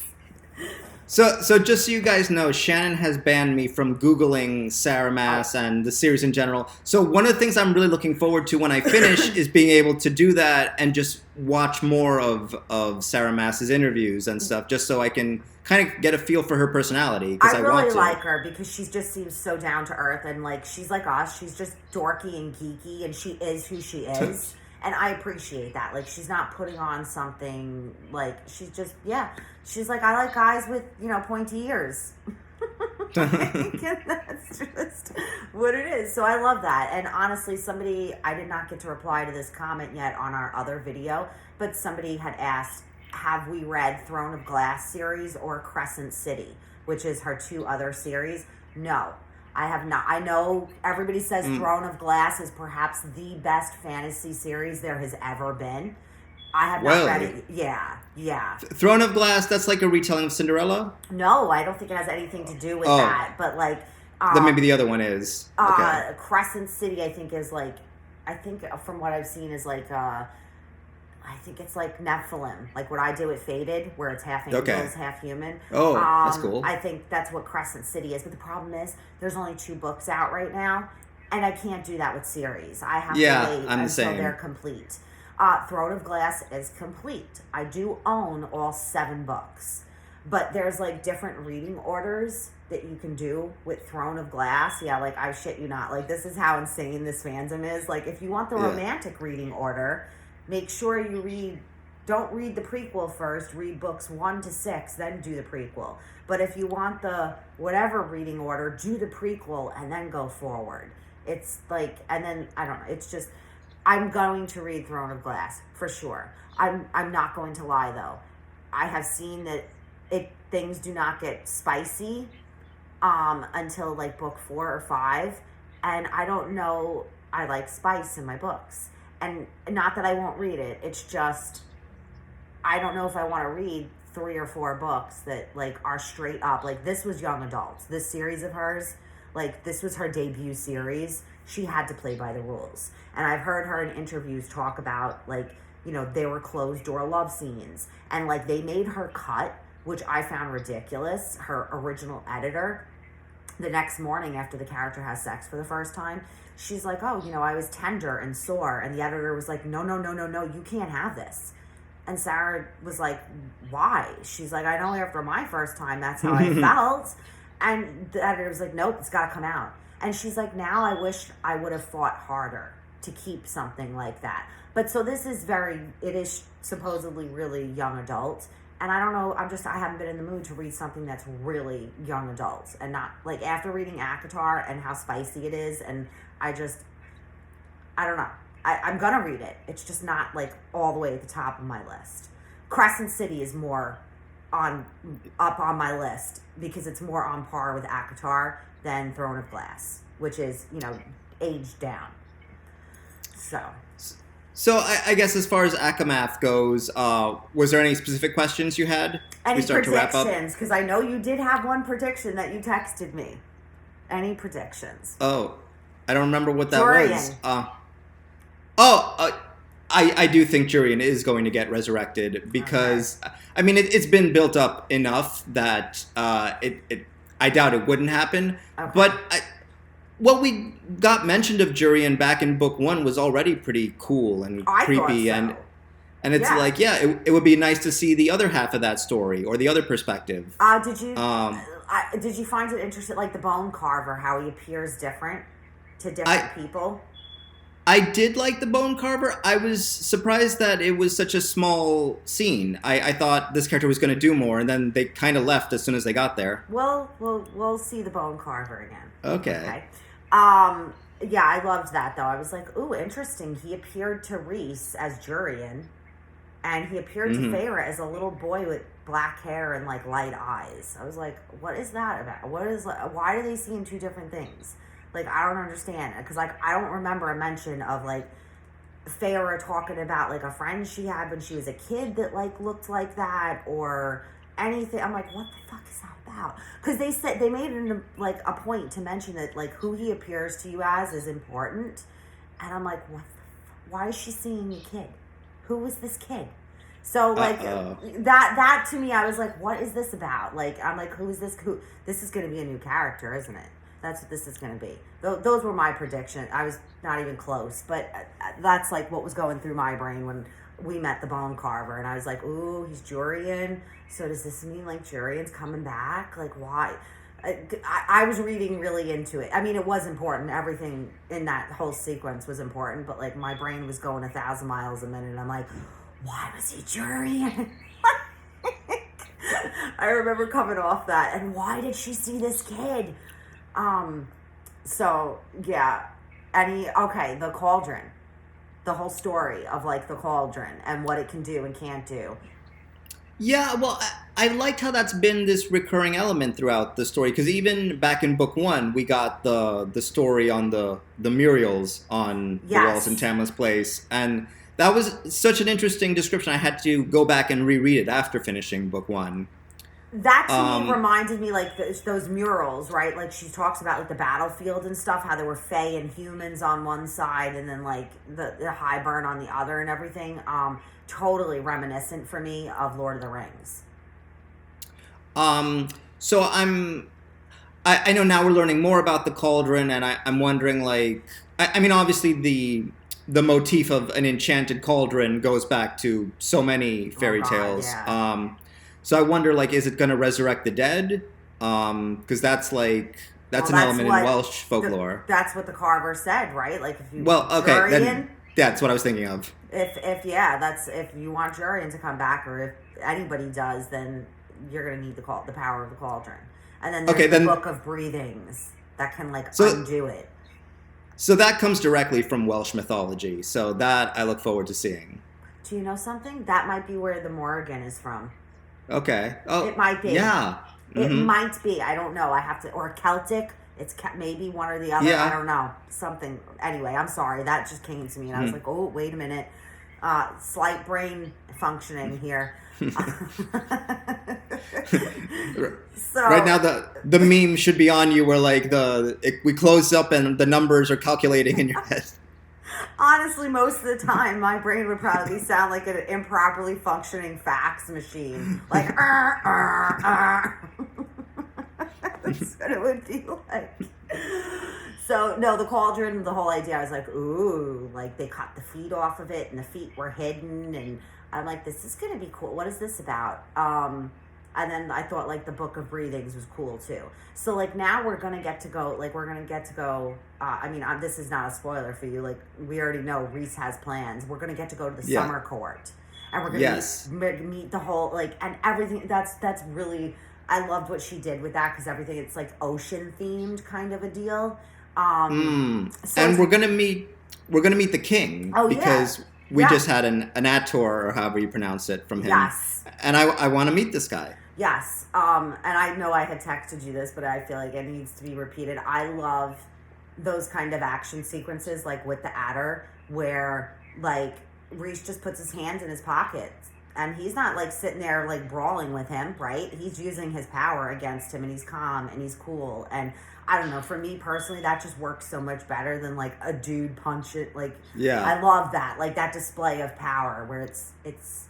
So just so you guys know, Shannon has banned me from Googling Sarah Maas and the series in general. So one of the things I'm really looking forward to when I finish is being able to do that and just watch more of Sarah Maas's interviews and stuff, just so I can kind of get a feel for her personality. I really like her because she just seems so down to earth, and like she's like us. She's just dorky and geeky, and she is who she is. And I appreciate that. Like, she's not putting on something, like, she's just, she's like, I like guys with, pointy ears. That's just what it is. So I love that. And honestly, I did not get to reply to this comment yet on our other video, but somebody had asked, have we read Throne of Glass series or Crescent City, which is her 2 other series? No. I have not. I know everybody says Throne of Glass is perhaps the best fantasy series there has ever been. I have not read it. Yeah. Throne of Glass, that's like a retelling of Cinderella? No, I don't think it has anything to do with that. But like... then maybe the other one is. Okay. Crescent City, I think, is like... I think from what I've seen is like... I think it's like Nephilim, like what I do at Faded, where it's half angels, half human. Oh, that's cool. I think that's what Crescent City is. But the problem is, there's only 2 books out right now, and I can't do that with series. I have to wait until they're complete. Throne of Glass is complete. I do own all 7 books, but there's like different reading orders that you can do with Throne of Glass. Yeah, like I shit you not. Like, this is how insane this fandom is. Like, if you want the romantic reading order, make sure you don't read the prequel first, read books 1 to 6, then do the prequel. But if you want the whatever reading order, do the prequel and then go forward. It's like, and then, I don't know, it's just, I'm going to read Throne of Glass, for sure. I'm not going to lie, though. I have seen that things do not get spicy until like book 4 or 5, and I don't know, I like spice in my books. And not that I won't read it, it's just, I don't know if I want to read 3 or 4 books that, like, are straight up, like, this was young adults. This series of hers, like, this was her debut series. She had to play by the rules. And I've heard her in interviews talk about, like, they were closed door love scenes. And, like, they made her cut, which I found ridiculous, her original editor, the next morning after the character has sex for the first time. She's like, oh, I was tender and sore. And the editor was like, no, you can't have this. And Sarah was like, why? She's like, I know after my first time, that's how I felt. And the editor was like, nope, it's got to come out. And she's like, now I wish I would have fought harder to keep something like that. But so this is it is supposedly really young adult. And I don't know, I haven't been in the mood to read something that's really young adults. And not, like, after reading ACOTAR and how spicy it is, and I don't know. I'm gonna read it. It's just not like all the way at the top of my list. Crescent City is more up on my list because it's more on par with ACOTAR than Throne of Glass, which is, you know, aged down. So I guess as far as Akamath goes, was there any specific questions you had? Any we start to wrap up? predictions? Because I know you did have one prediction that you texted me. Any predictions? Oh, I don't remember what that Jurian. was. I do think Jurian is going to get resurrected because, I mean, it's been built up enough that I doubt it wouldn't happen. Okay. But what we got mentioned of Jurian back in book 1 was already pretty cool and creepy. I thought so. And it's like, it would be nice to see the other half of that story or the other perspective. Did you find it interesting, like the Bone Carver, how he appears different to different people? I did like the Bone Carver. I was surprised that it was such a small scene. I thought this character was going to do more, and then they kind of left as soon as they got there. Well, we'll see the Bone Carver again. Okay. Yeah, I loved that, though. I was like, ooh, interesting. He appeared to Rhys as Jurian, and he appeared to Feyre as a little boy with black hair and, like, light eyes. I was like, what is that about? Why do they seem two different things? Like, I don't understand. Because, like, I don't remember a mention of, like, Feyre talking about, like, a friend she had when she was a kid that, like, looked like that or anything. I'm like, what the fuck is that about? Because they made it, like, a point to mention that, like, who he appears to you as is important. And I'm like, why is she seeing a kid? Who is this kid? So, like, that to me, I was like, what is this about? Like, I'm like, who is this? This is going to be a new character, isn't it? That's what this is going to be. Those were my predictions. I was not even close, but that's like what was going through my brain when we met the Bone Carver, and I was like, ooh, he's Jurian. So does this mean like Jurian's coming back? Like, why? I was reading really into it. I mean, it was important. Everything in that whole sequence was important, but like my brain was going 1,000 miles a minute. And I'm like, why was he Jurian? I remember coming off that, and why did she see this kid? So yeah, the Cauldron, the whole story of like the Cauldron and what it can do and can't do. Yeah, well, I liked how that's been this recurring element throughout the story, because even back in book 1, we got the story on the murals on the walls in Tamlin's place, and that was such an interesting description. I had to go back and reread it after finishing book 1. That to me reminded me like those murals, right? Like she talks about like the battlefield and stuff, how there were Fae and humans on one side and then like the High Burn on the other and everything. Totally reminiscent for me of Lord of the Rings. So I know now we're learning more about the Cauldron, and I'm wondering like, I mean obviously the motif of an enchanted cauldron goes back to so many fairy tales. Yeah. So I wonder, like, is it going to resurrect the dead? Because that's an element in Welsh folklore. That's what the Carver said, right? Like, if you Jurian, then that's what I was thinking of. If you want Jurian to come back, or if anybody does, then you're going to need the power of the Cauldron. And then there's the Book of Breathings that can undo it. So that comes directly from Welsh mythology. So that I look forward to seeing. Do you know something? That might be where the Morrigan is from. Okay. Oh, it might be. Yeah. It might be. I don't know. I have to, or Celtic. It's maybe one or the other. Yeah. I don't know. Something. Anyway, I'm sorry. That just came to me, and I was like, oh, wait a minute. Slight brain functioning here. So right now the meme should be on you where like we close up and the numbers are calculating in your head. Honestly, most of the time, my brain would probably sound like an improperly functioning fax machine. Like, That's what it would be like. So, no, the Cauldron, the whole idea, I was like, ooh, like, they cut the feet off of it, and the feet were hidden, and I'm like, this is going to be cool. What is this about? And then I thought, like, the Book of Breathings was cool, too. So, like, now we're going to get to go, this is not a spoiler for you. Like, we already know Rhys has plans. We're going to get to go to the summer court. And we're going to meet the whole, like, and everything. That's really, I loved what she did with that, because everything, it's, like, ocean-themed kind of a deal. And we're going to meet we're going to meet the king because we just had an ACOTAR, or however you pronounce it, from him. Yes. And I want to meet this guy. Yes. And I know I had texted you this, but I feel like it needs to be repeated. I love those kind of action sequences, like with the adder, where like Rhys just puts his hands in his pockets and he's not like sitting there like brawling with him, right? He's using his power against him and he's calm and he's cool. And I don't know, for me personally, that just works so much better than like a dude punch it. Like, I love that, like that display of power where it's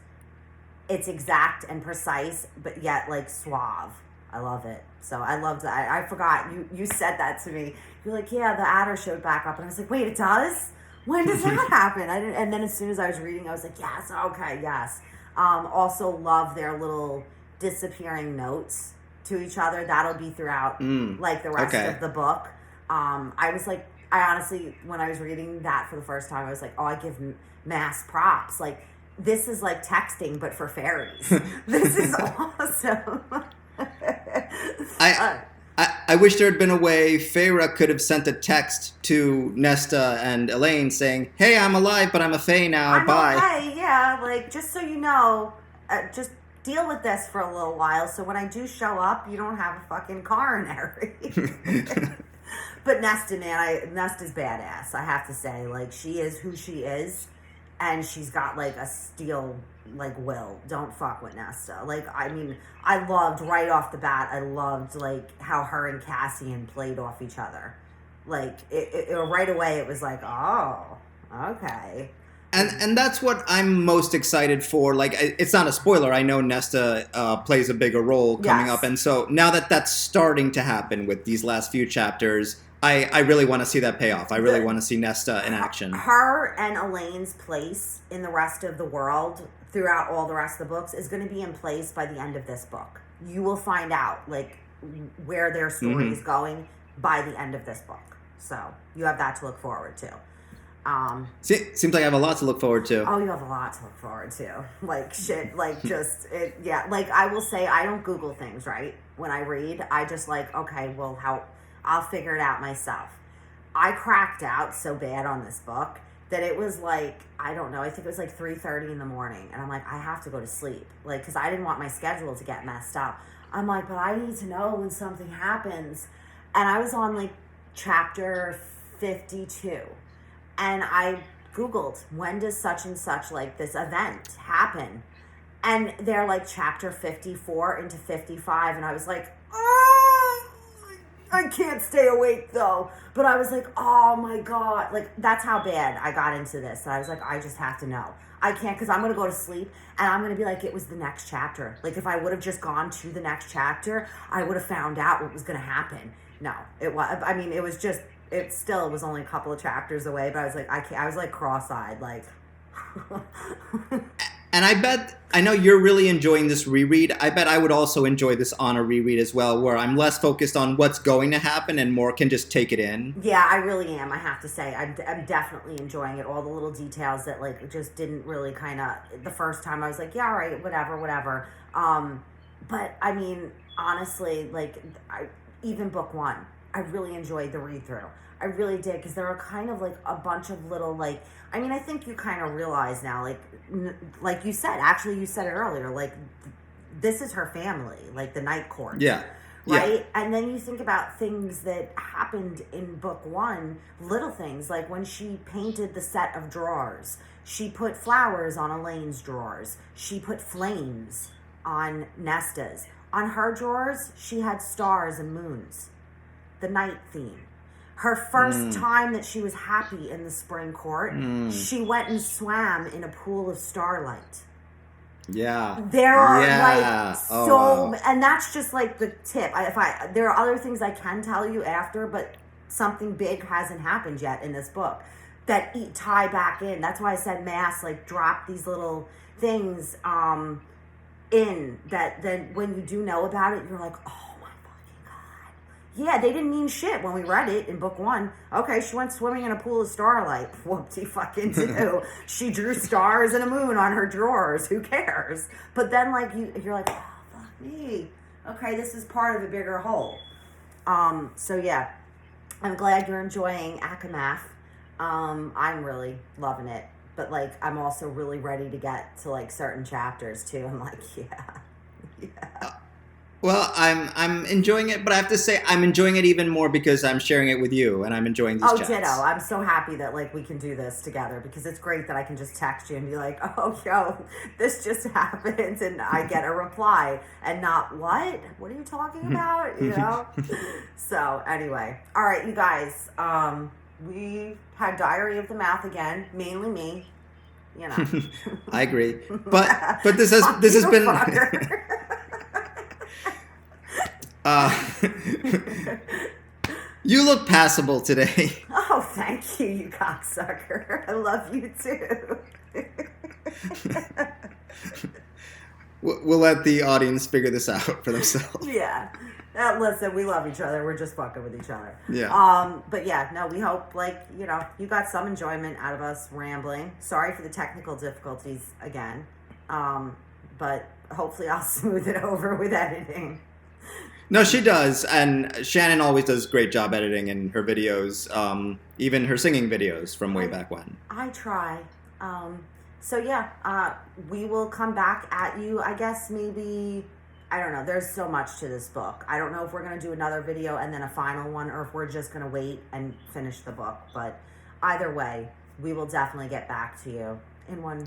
exact and precise, but yet like suave. I love it. So I loved that. I forgot you said that to me. You're like, yeah, the adder showed back up, and I was like, wait, it does? When does that happen? I didn't. And then as soon as I was reading, I was like, yes, okay, yes. Also love their little disappearing notes to each other. That'll be throughout like the rest of the book. I was like, I honestly, when I was reading that for the first time, I was like, oh, I give Maas props. Like, this is like texting, but for fairies. This is awesome. I wish there had been a way Feyre could have sent a text to Nesta and Elain saying, hey, I'm alive, but I'm a Fae now, bye. Okay, yeah, like, just so you know, just deal with this for a little while, so when I do show up, you don't have a fucking coronary. But Nesta, man, Nesta's badass, I have to say. Like, she is who she is, and she's got, like, a steel, like, will. Don't fuck with Nesta. Like, I mean, I loved, right off the bat, I loved, like, how her and Cassian played off each other. Like, it right away, it was like, oh, okay. And that's what I'm most excited for. Like, it's not a spoiler. I know Nesta plays a bigger role coming up. And so now that that's starting to happen with these last few chapters, I really want to see that payoff. I really want to see Nesta in action. Her and Elaine's place in the rest of the world throughout all the rest of the books is going to be in place by the end of this book. You will find out, like, where their story is going by the end of this book. So you have that to look forward to. Seems like I have a lot to look forward to. Oh, you have a lot to look forward to. Like, shit, like, just, like, I will say, I don't Google things, right? When I read, I just, like, okay, well, I'll figure it out myself. I cracked out so bad on this book that it was, like, I don't know, I think it was, like, 3:30 in the morning, and I'm like, I have to go to sleep, like, because I didn't want my schedule to get messed up. I'm like, but I need to know when something happens, and I was on, like, chapter 52. And I Googled, when does such and such, like, this event happen? And they're, like, chapter 54 into 55. And I was like, oh, I can't stay awake, though. But I was like, oh, my God. Like, that's how bad I got into this. And I was like, I just have to know. I can't, because I'm going to go to sleep. And I'm going to be like, it was the next chapter. Like, if I would have just gone to the next chapter, I would have found out what was going to happen. No, it was, I mean, it was just... It still was only a couple of chapters away, but I was like, I can't, I was like cross-eyed, like. And I know you're really enjoying this reread. I bet I would also enjoy this on a reread as well, where I'm less focused on what's going to happen and more can just take it in. Yeah, I really am, I have to say. I'm definitely enjoying it. All the little details that, like, just didn't really kind of, the first time I was like, yeah, all right, whatever. But, I mean, honestly, like, even book one, I really enjoyed the read-through. I really did, because there are kind of, like, a bunch of little, like, I mean, I think you kind of realize now, like you said, actually you said it earlier, like, this is her family, like, the Night Court. Yeah. Right? Yeah. And then you think about things that happened in book one, little things, like when she painted the set of drawers, she put flowers on Elaine's drawers. She put flames on Nesta's. On her drawers, she had stars and moons. The night theme. Her first time that she was happy in the spring court, she went and swam in a pool of starlight. Yeah. There are and that's just like the tip. There are other things I can tell you after, but something big hasn't happened yet in this book that tie back in. That's why I said Maas, like, drop these little things in that then when you do know about it, you're like, oh. Yeah, they didn't mean shit when we read it in book one. Okay, she went swimming in a pool of starlight. Whoopsie fucking do. She drew stars and a moon on her drawers. Who cares? But then, like, you're like, oh, fuck me. Okay, this is part of a bigger whole. So yeah, I'm glad you're enjoying ACOMAF. I'm really loving it. But, like, I'm also really ready to get to, like, certain chapters, too. I'm like, yeah. Well, I'm enjoying it, but I have to say I'm enjoying it even more because I'm sharing it with you, and I'm enjoying these chats. Ditto. I'm so happy that, like, we can do this together because it's great that I can just text you and be like, oh, yo, this just happened, and I get a reply and not, what? What are you talking about? You know? So, anyway. All right, you guys. We had Diary of the Math again, mainly me. You know. I agree. But this has been... You look passable today. Oh, thank you, you cocksucker. I love you too. We'll let the audience figure this out for themselves. Yeah. Listen, we love each other. We're just fucking with each other. Yeah. But yeah, no, we hope, like, you know, you got some enjoyment out of us rambling. Sorry for the technical difficulties again. But hopefully I'll smooth it over with editing. No, she does, and Shannon always does a great job editing in her videos, even her singing videos from way back when. I try. So yeah, we will come back at you, I guess maybe, I don't know, there's so much to this book. I don't know if we're going to do another video and then a final one, or if we're just going to wait and finish the book, but either way, we will definitely get back to you in one.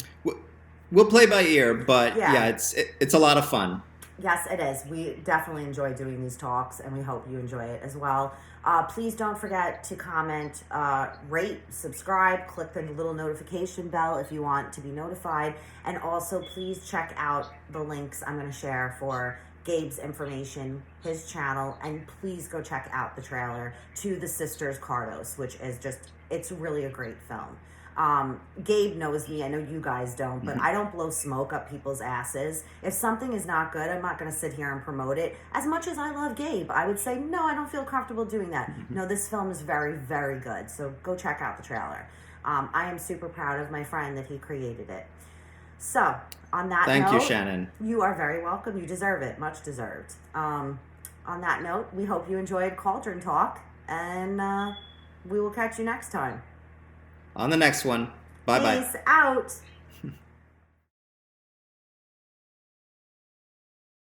We'll play by ear, but yeah it's a lot of fun. Yes, it is. We definitely enjoy doing these talks, and we hope you enjoy it as well. Please don't forget to comment, rate, subscribe, click the little notification bell if you want to be notified. And also, please check out the links I'm going to share for Gabe's information, his channel, and please go check out the trailer to The Sisters Cardos, which is just, it's really a great film. Gabe knows me. I know you guys don't, but I don't blow smoke up people's asses. If something is not good, I'm not going to sit here and promote it. As much as I love Gabe, I would say, no, I don't feel comfortable doing that. No, this film is very, very good. So go check out the trailer. I am super proud of my friend that he created it. So on that note, thank you, Shannon. You are very welcome. You deserve it. Much deserved. On that note, we hope you enjoyed Cauldron Talk, and we will catch you next time. On the next one. Bye-bye. Peace out.